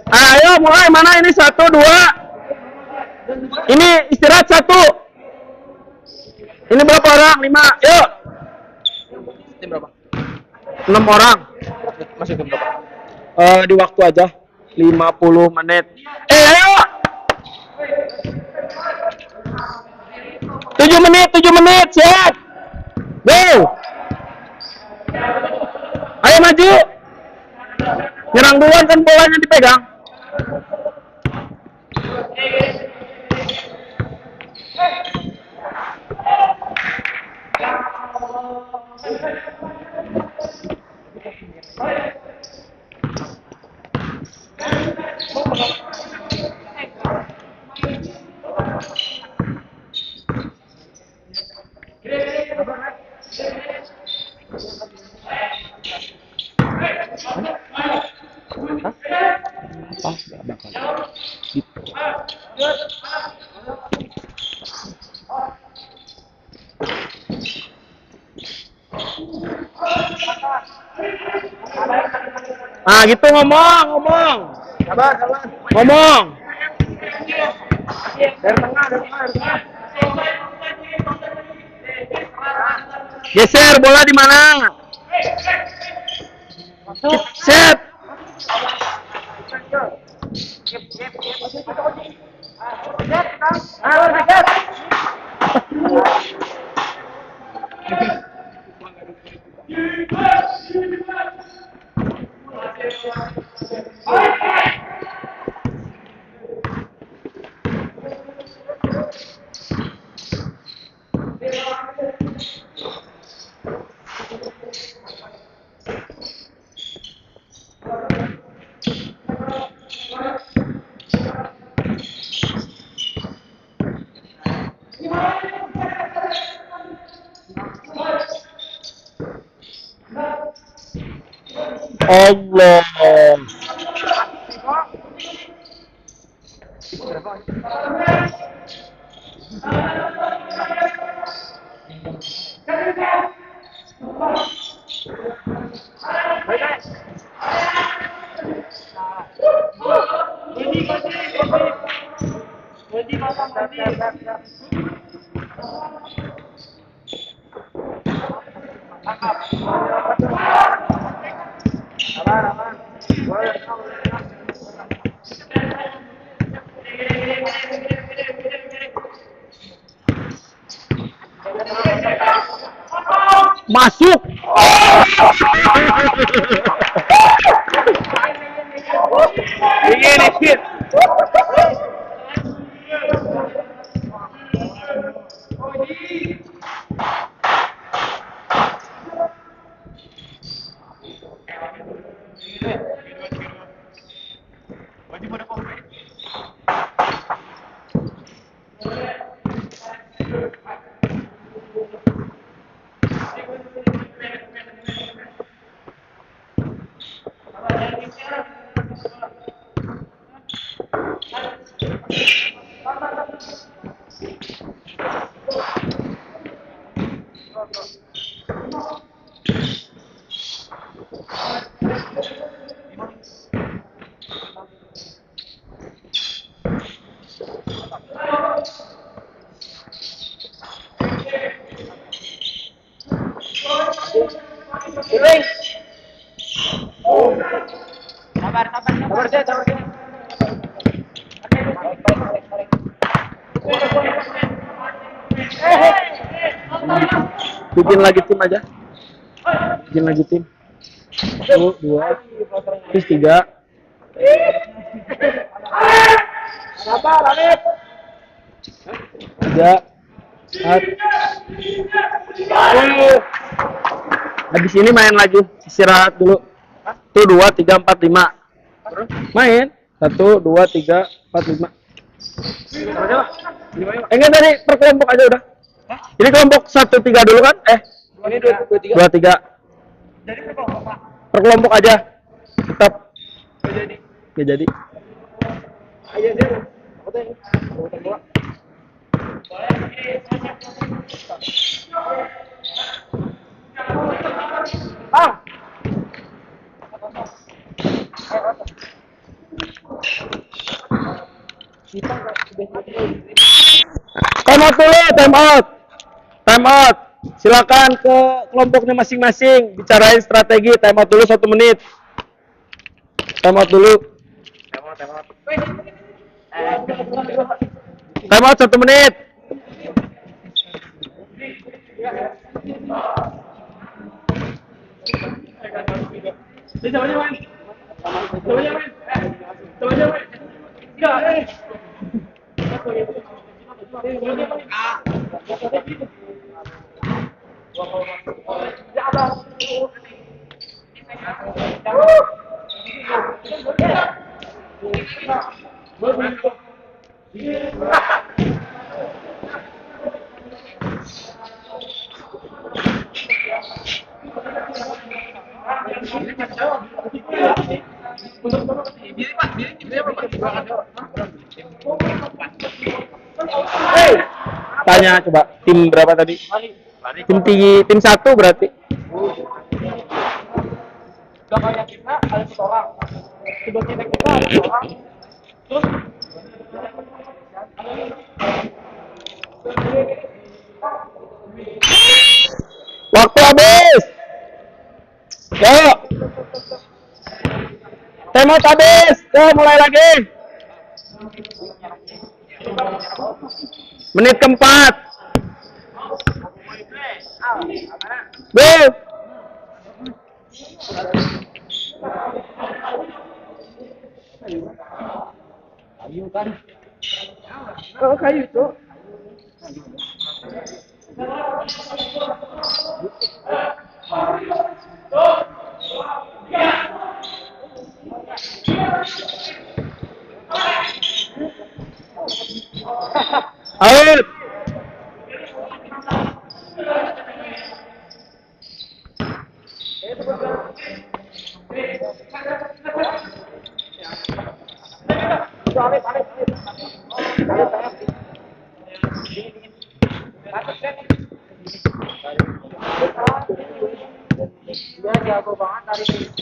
Ayo mulai, mana ini 1 2. Ini istirahat 1. Ini berapa orang? 5. Yuk. Tim berapa? 6 orang. Masih tim berapa? Di waktu aja 50 menit. Ayo. 7 menit, siap. Go. Ayo maju. Nyerang duluan kan bolanya dipegang. Nah gitu ngomong. Sabar. Ngomong. Dari tengah. Geser bola di mana? Set. Allah. Masuk. Dikit. Bikin lagi tim aja. Bikin lagi tim. 1, 2, terus 3. Tiga, 4. Habis ini main lagi, istirahat dulu. 1, 2, 3, 4, 5. Main. 1, 2, 3, 4, 5. Enggak tadi per kelompok aja udah. Ini kelompok 1, 3 dulu kan? Ini 2, 3. 2, 3. Jadi per kelompok, Pak. Per kelompok aja. Tetap. Nggak jadi. Gak jadi. Ayo deh. Aku tuh ini. Urutan 2. Time out dulu, time out. Time out. Silakan ke kelompoknya masing-masing. Bicarain strategi. Time out dulu 1 menit. Time out dulu. Time out 1 menit. Tanya coba tim berapa tadi? Tim 1 berarti. Udah kayak kita ada 1 orang. Coba kita ada 1 orang. Terus Waktu habis. Yo. Time out habis. Yo, mulai lagi. Menit keempat. Go. Kalau kayu itu Out. dia jago banget dari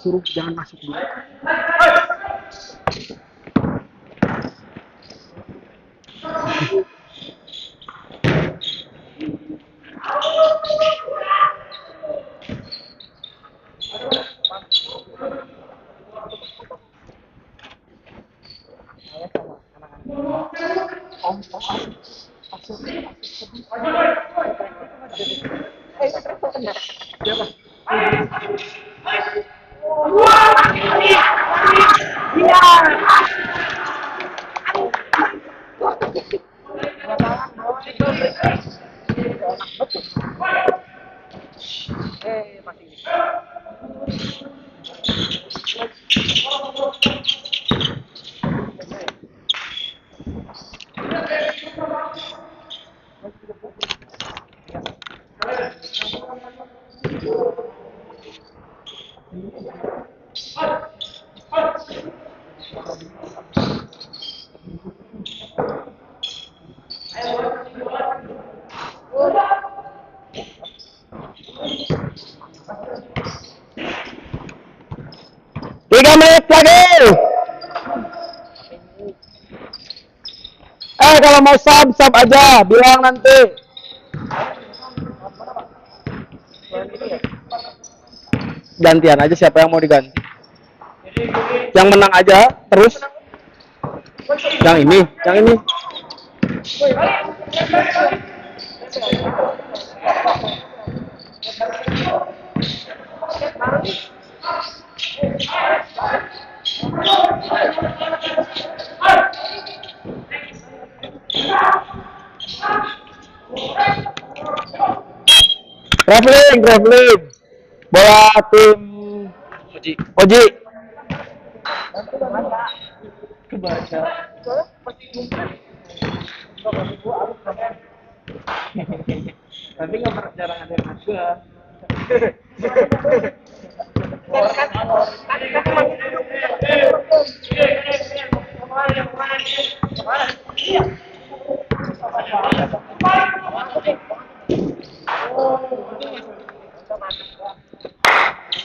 Suruh jangan masuk dulu. Tiga menit lagi. Kalau mau sub aja, bilang nanti. Gantian aja siapa yang mau diganti. Yang menang aja terus. Yang ini. Traveling. Bola tim Oji. kebaca. Tapi nggak pernah jarang ada yang masuk.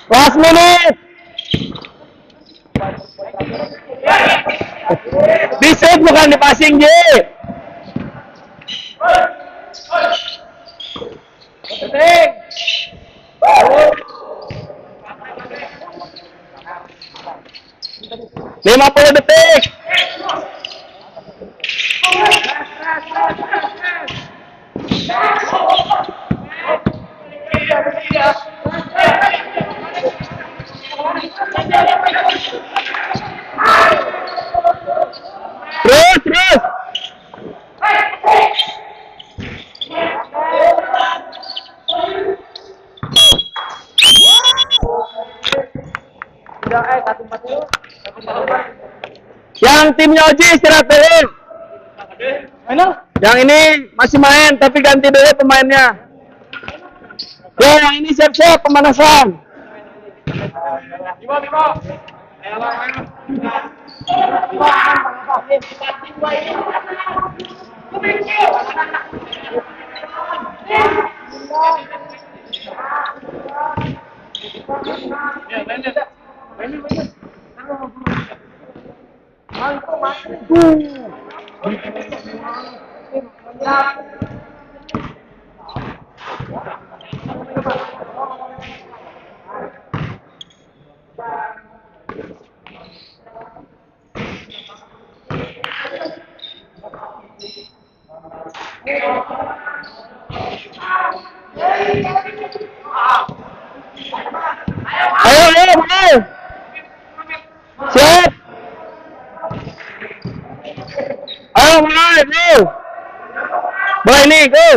Last minute. Di save bukan di passing, J. Lima 50 detik. Terus. Yang timnya Oji istirahat dulu. Yang ini masih main tapi ganti dulu pemainnya. Ya, yang ini siap-siap pemanasan. Ayo, mulai. Siap. Ayo, mulai, go. Mulai nih, go.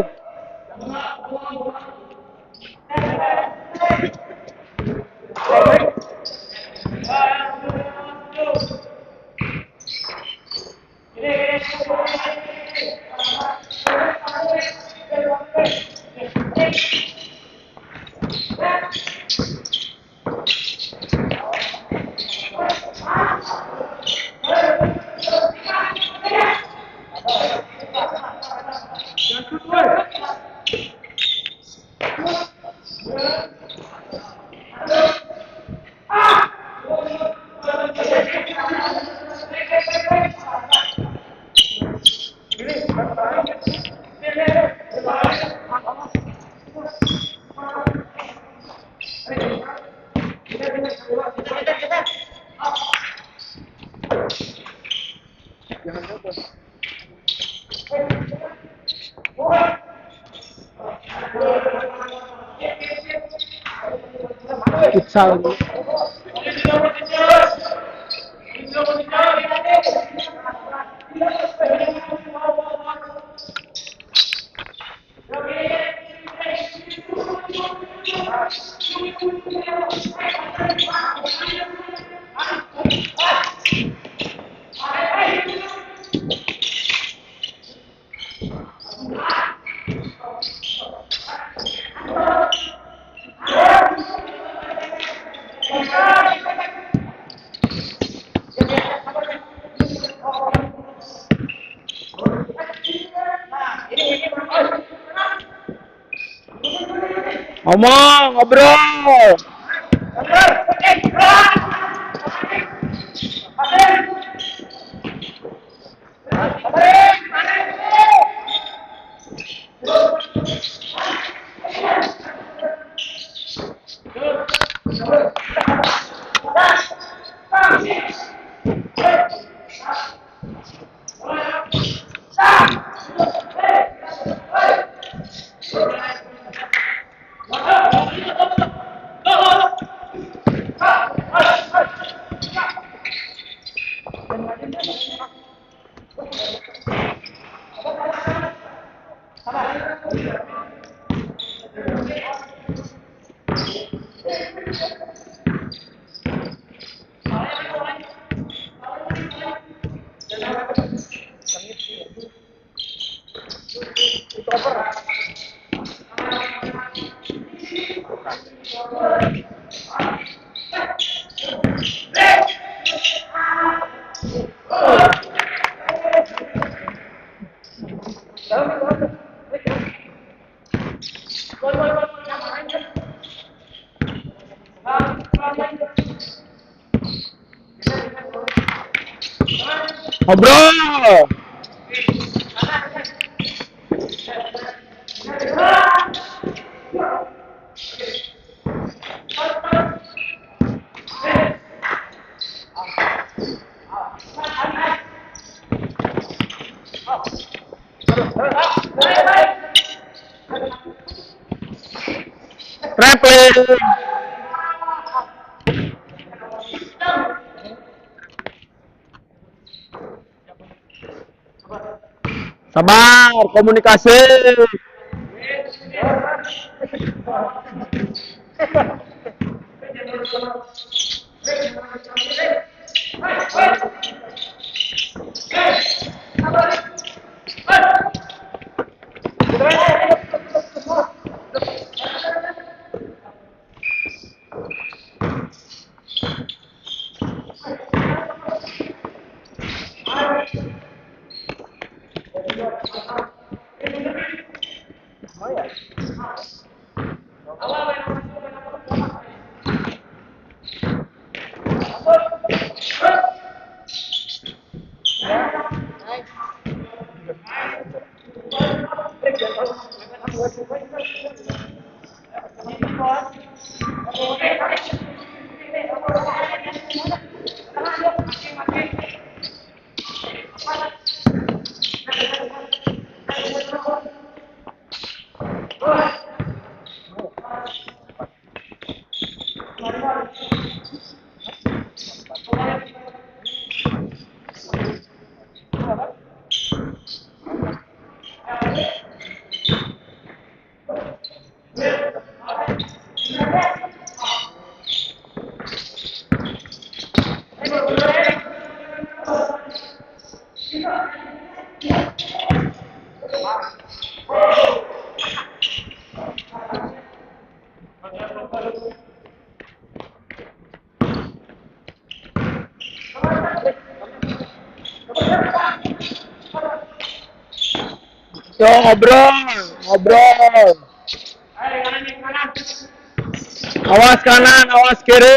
Futsal. Ngomong, ngobrol. Ngobrol. Replay. Sabar, komunikasi. Yo, ngobrol, ngobrol. Awas kanan, awas kiri.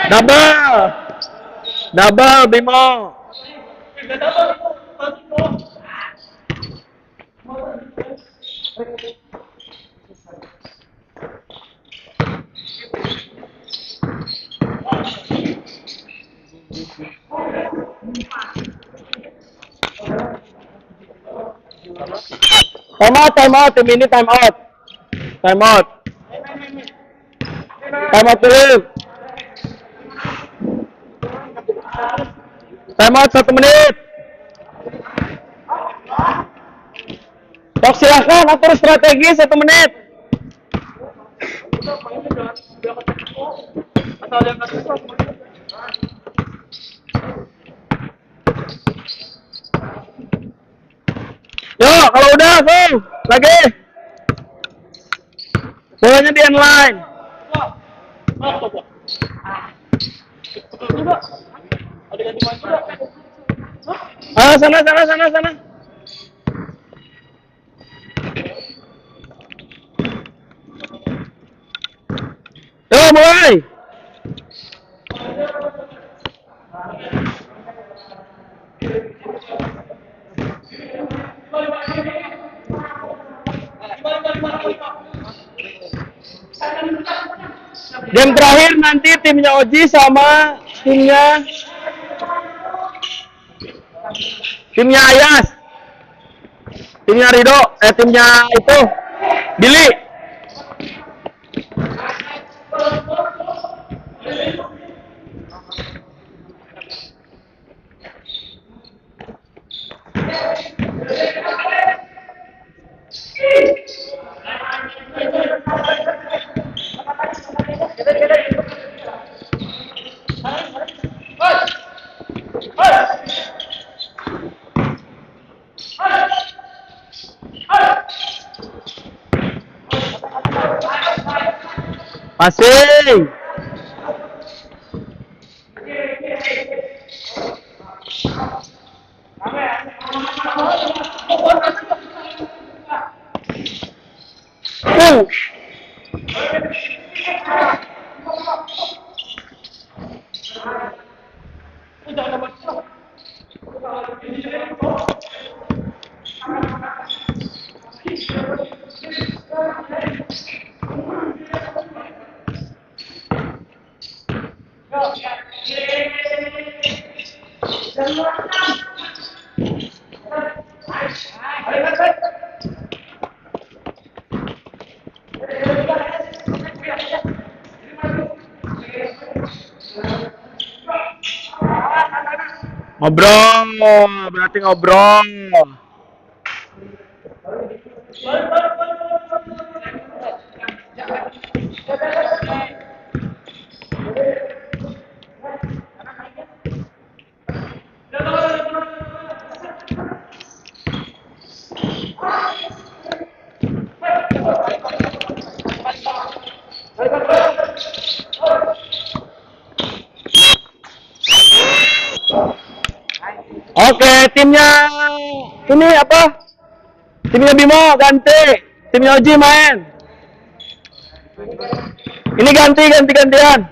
Double. Double, Bimo. Time out, tim ini time out. Time out. Time out dulu. Time out 1 menit. Tok silahkan atur strategi 1 menit. Yo, kalau udah, go. Lagi. Bolanya di end line. Ayo sana. Yo, mulai. Game terakhir nanti timnya Oji sama timnya Ayas. Timnya Rido, timnya itu Billy. Passing. Ngobrol, berarti ngobrol. Oke, timnya ini apa? Timnya Bimo ganti. Timnya Oji main. Ini gantian.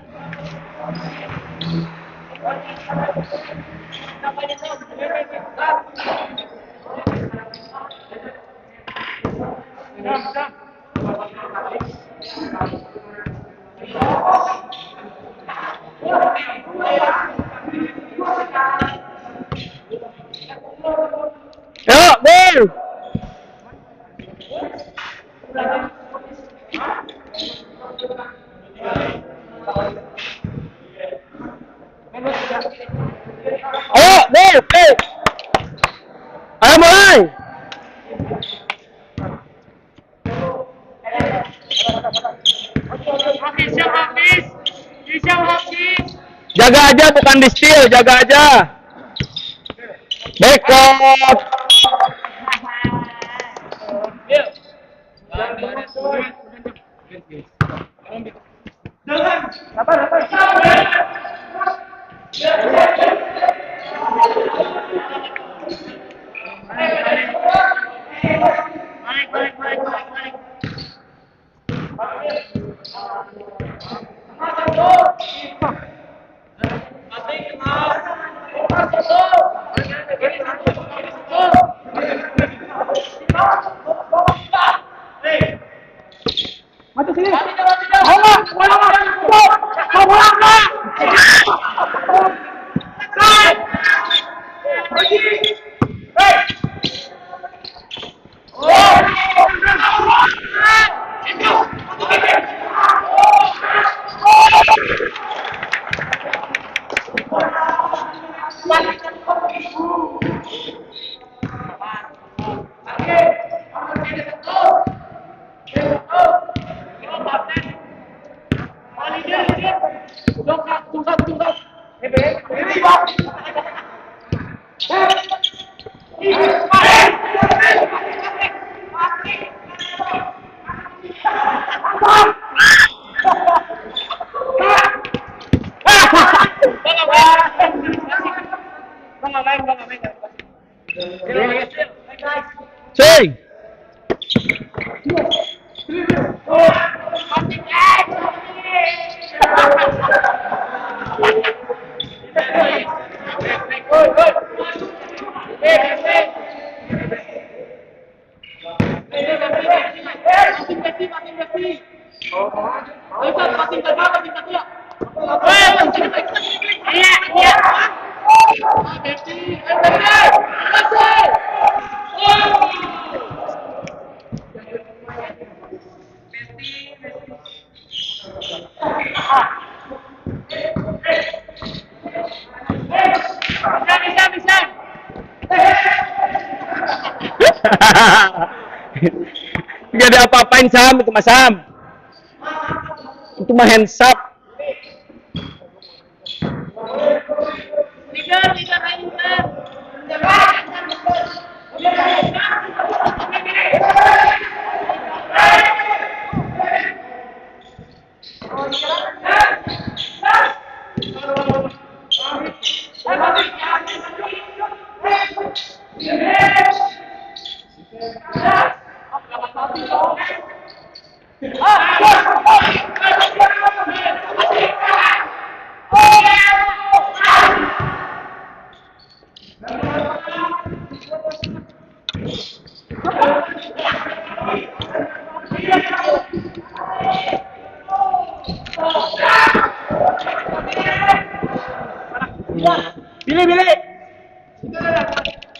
Yuk, gol. Ayo, gol. Ayo mulai. Jaga aja bukan di steal, jaga aja. Backup. Sing. Jadi apa-apain Sam itu Mas Sam. Itu mah hands up.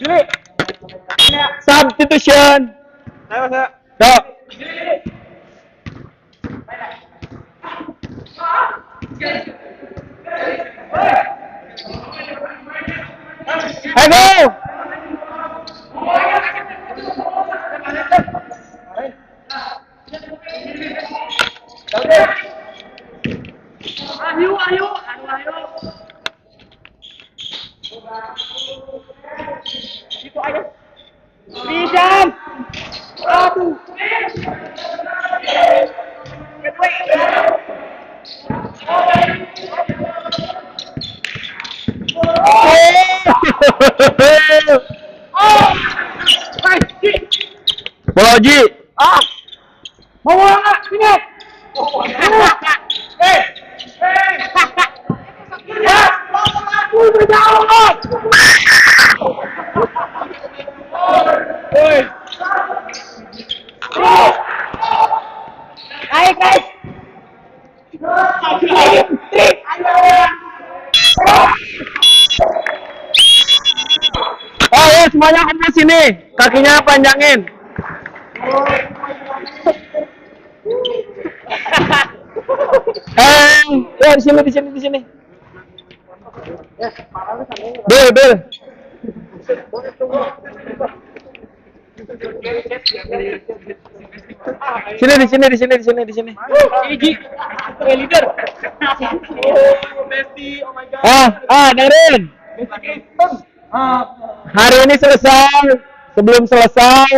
Billy. Substitution. Go. Hey, go. Ayo. Itu aja. Pinjam. Aduh. Oji. Mau nggak? Sini. Naik. Oh ya, semuanya kumpul sini. Kakinya panjangin. Ya di sini. Bil. Di sini. Leader. Dengerin. Hari ini selesai. Sebelum selesai,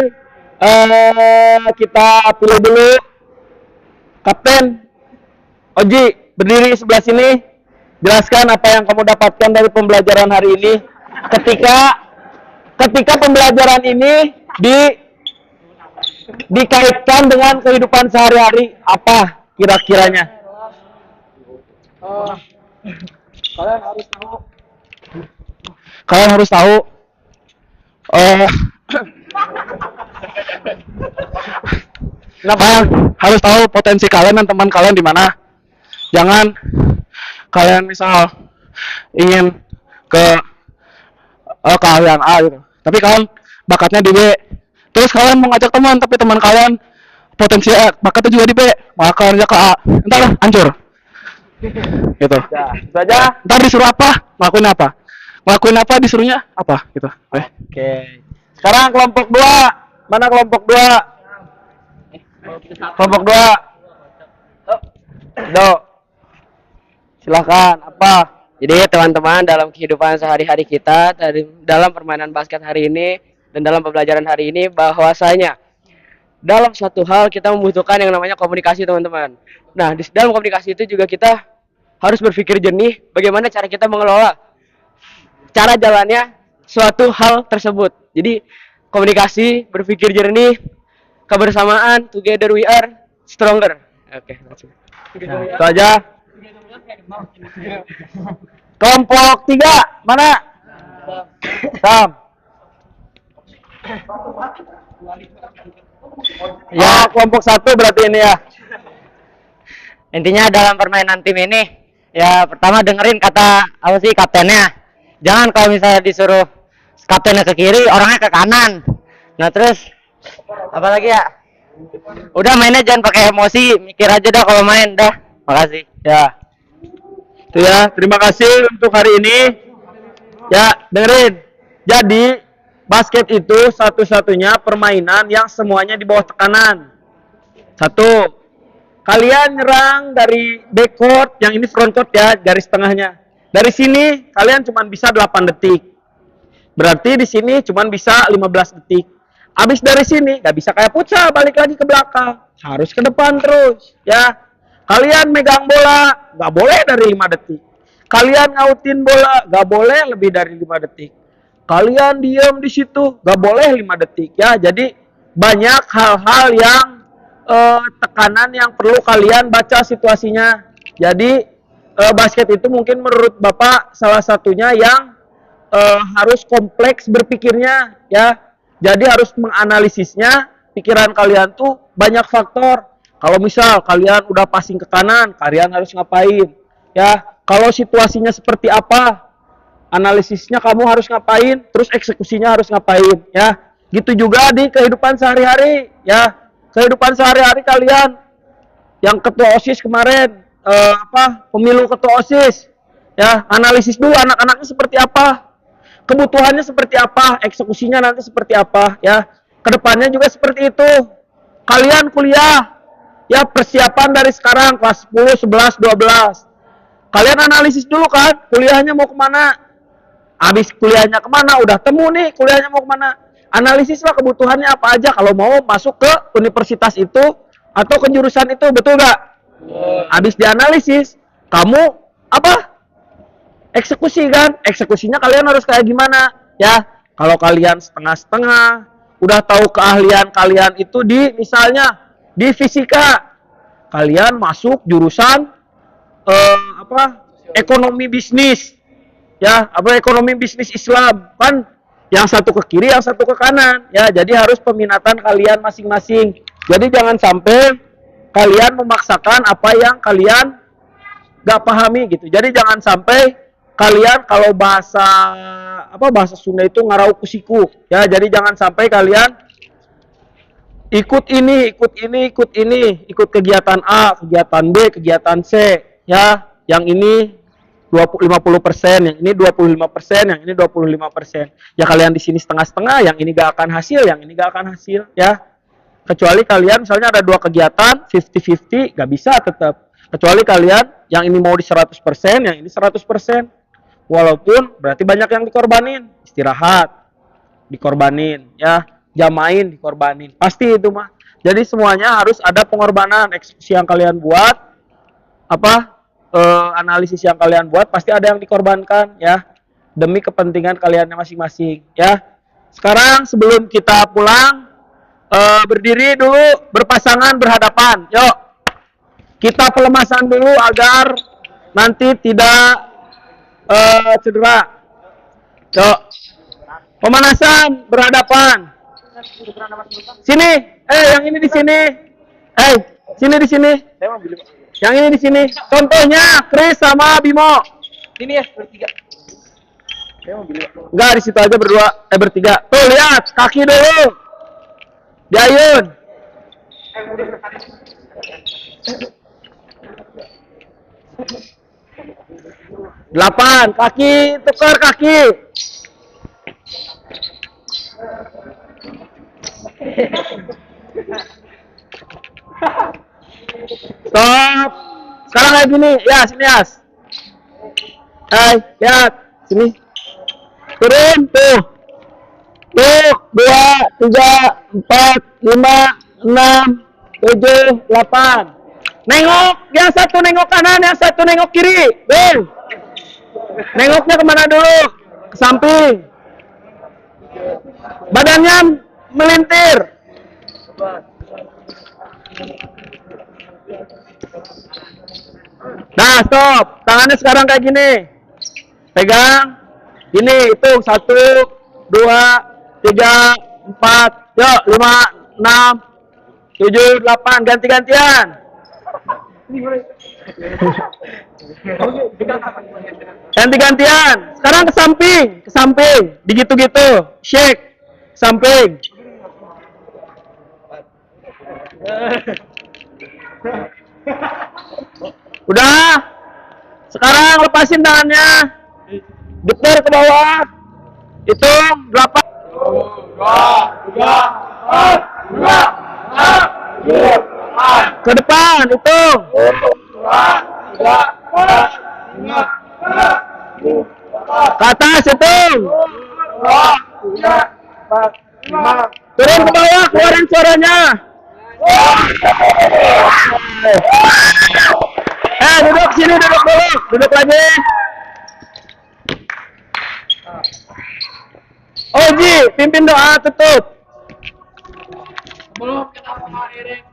kita pilih dulu Kapten Oji, berdiri sebelah sini. Jelaskan apa yang kamu dapatkan dari pembelajaran hari ini. Ketika pembelajaran ini dikaitkan dengan kehidupan sehari-hari, apa kira-kiranya? Kalian harus tahu. Kalian harus tahu potensi kalian dan teman kalian di mana. Jangan kalian misal ingin ke keahlian A gitu, tapi kalian bakatnya di B. Terus kalian mau ngajak teman, tapi teman kalian potensi A, bakatnya juga di B, maka kalian ajak ke A. Entar lah, hancur. Gitu. Itu aja. Ntar disuruh apa? Ngelakuin apa disuruhnya apa gitu. Oke. Sekarang kelompok 2. Mana kelompok 2? Kelompok 2. Do. Silakan, apa? Jadi teman-teman, dalam kehidupan sehari-hari kita, dalam permainan basket hari ini dan dalam pembelajaran hari ini, bahwasanya dalam suatu hal kita membutuhkan yang namanya komunikasi, teman-teman. Nah, di dalam komunikasi itu juga kita harus berpikir jernih bagaimana cara kita mengelola cara jalannya suatu hal tersebut. Jadi komunikasi, berpikir jernih, kebersamaan, together we are stronger. Oke, itu aja. Kelompok 3 mana? Sam. Ya, kelompok 1 berarti ini ya. Intinya dalam permainan tim ini, ya pertama dengerin kata apa sih kaptennya. Jangan kalau misalnya disuruh kaptennya ke kiri, orangnya ke kanan. Nah terus, apalagi ya? Udah mainnya jangan pakai emosi, mikir aja dah kalau main dah. Makasih. Ya. Itu ya, terima kasih untuk hari ini. Ya, dengerin. Jadi, basket itu satu-satunya permainan yang semuanya di bawah tekanan. 1. Kalian nyerang dari backcourt, yang ini frontcourt ya, garis tengahnya. Dari sini kalian cuma bisa 8 detik. Berarti di sini cuma bisa 15 detik. Habis dari sini nggak bisa kayak futsal balik lagi ke belakang. Harus ke depan terus, ya. Kalian megang bola nggak boleh dari 5 detik. Kalian ngautin bola nggak boleh lebih dari 5 detik. Kalian diem di situ nggak boleh 5 detik, ya. Jadi banyak hal-hal yang tekanan yang perlu kalian baca situasinya. Jadi basket itu mungkin menurut Bapak salah satunya yang harus kompleks berpikirnya, ya. Jadi harus menganalisisnya. Pikiran kalian tuh banyak faktor. Kalau misal kalian udah passing ke kanan, kalian harus ngapain? Ya, kalau situasinya seperti apa, analisisnya kamu harus ngapain, terus eksekusinya harus ngapain, ya. Gitu juga di kehidupan sehari-hari, ya. Kehidupan sehari-hari kalian yang ketua OSIS kemarin, pemilu ketua OSIS, ya, analisis dulu anak-anaknya seperti apa, kebutuhannya seperti apa, eksekusinya nanti seperti apa, ya. Kedepannya juga seperti itu. Kalian kuliah, ya, persiapan dari sekarang kelas 10, 11, 12. Kalian analisis dulu kan, kuliahnya mau kemana, habis kuliahnya kemana, udah temu nih kuliahnya mau kemana, analisislah kebutuhannya apa aja kalau mau masuk ke universitas itu atau ke jurusan itu, betul nggak? Habis dianalisis, kamu apa? Eksekusi kan? Eksekusinya kalian harus kayak gimana? Ya, kalau kalian setengah-setengah, udah tahu keahlian kalian itu di misalnya di fisika, kalian masuk jurusan ekonomi bisnis, ya, ekonomi bisnis Islam, kan yang satu ke kiri, yang satu ke kanan, ya, jadi harus peminatan kalian masing-masing. Jadi jangan sampai kalian memaksakan apa yang kalian gak pahami gitu. Jadi jangan sampai kalian kalau bahasa Sunda itu ngarau kusiku, ya. Jadi jangan sampai kalian ikut kegiatan A, kegiatan B, kegiatan C, ya. Yang ini 50%, yang ini 25%, yang ini 25%. Ya kalian di sini setengah-setengah, yang ini gak akan hasil, yang ini gak akan hasil, ya. Kecuali kalian misalnya ada 2 kegiatan 50-50, gak bisa tetap. Kecuali kalian yang ini mau di 100%, yang ini 100%. Walaupun berarti banyak yang dikorbanin, istirahat dikorbanin, ya, jam main dikorbanin, pasti itu mah. Jadi semuanya harus ada pengorbanan. Eksekusi yang kalian buat, analisis yang kalian buat, pasti ada yang dikorbankan, ya, demi kepentingan kalian masing-masing, ya. Sekarang sebelum kita pulang, berdiri dulu, berpasangan, berhadapan, yuk. Kita pelemasan dulu agar nanti tidak cedera. Yuk. Pemanasan, berhadapan. Sini. Yang ini di sini. Sini di sini. Yang ini di sini. Contohnya Chris sama Bimo. Ini ya, bertiga. Enggak, di situ aja berdua, bertiga. Tuh, lihat, kaki dulu. Diayun. 8, kaki, tukar kaki. Stop. Sekarang kayak gini, ya, sini, Yas. Lihat, sini. Turun, tuh. Tuh, 2, 3, 4, 5, 6, 7, 8. Nengok, yang satu nengok kanan, yang satu nengok kiri. Bing. Nengoknya kemana dulu? Ke samping. Badannya melintir. Nah, stop. Tangannya sekarang kayak gini. Pegang. Ini, hitung. 1, 2, 3, 4. Yuk, 5, 6, 7, 8. Ganti-gantian. Ganti-gantian. Sekarang ke samping, digitu-gitu, shake, samping. Udah. Sekarang lepasin tangannya, getar ke bawah. Hitung 8. 2, 3, 4, 5, 6, 7, 8. Ke depan, hitung. 2, 3, 4, 5, 6, 7, 8. Ke atas, hitung. 2, 3, 4, 5. Turun ke bawah, keluarin suaranya. Duduk sini, duduk dulu. Duduk lagi. Oji, pimpin doa, tutup.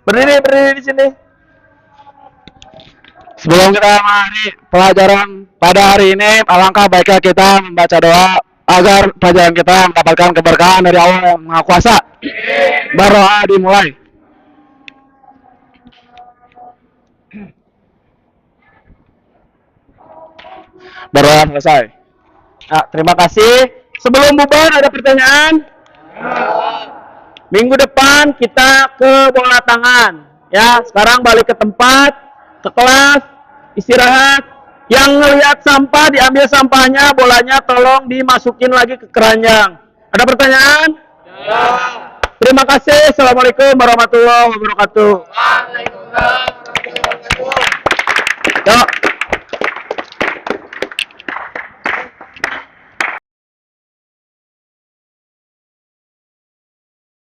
Berdiri di sini. Sebelum kita mengakhiri pelajaran pada hari ini, alangkah baiknya kita membaca doa agar pelajaran kita mendapatkan keberkahan dari Allah yang Maha Kuasa. Berdoa dimulai. Berdoa selesai. Nah, terima kasih. Sebelum bubar ada pertanyaan? Minggu depan kita ke bola tangan. Ya, sekarang balik ke tempat, ke kelas, istirahat. Yang ngelihat sampah diambil sampahnya, bolanya tolong dimasukin lagi ke keranjang. Ada pertanyaan? Ya. Terima kasih. Assalamualaikum warahmatullahi wabarakatuh. Waalaikumsalam.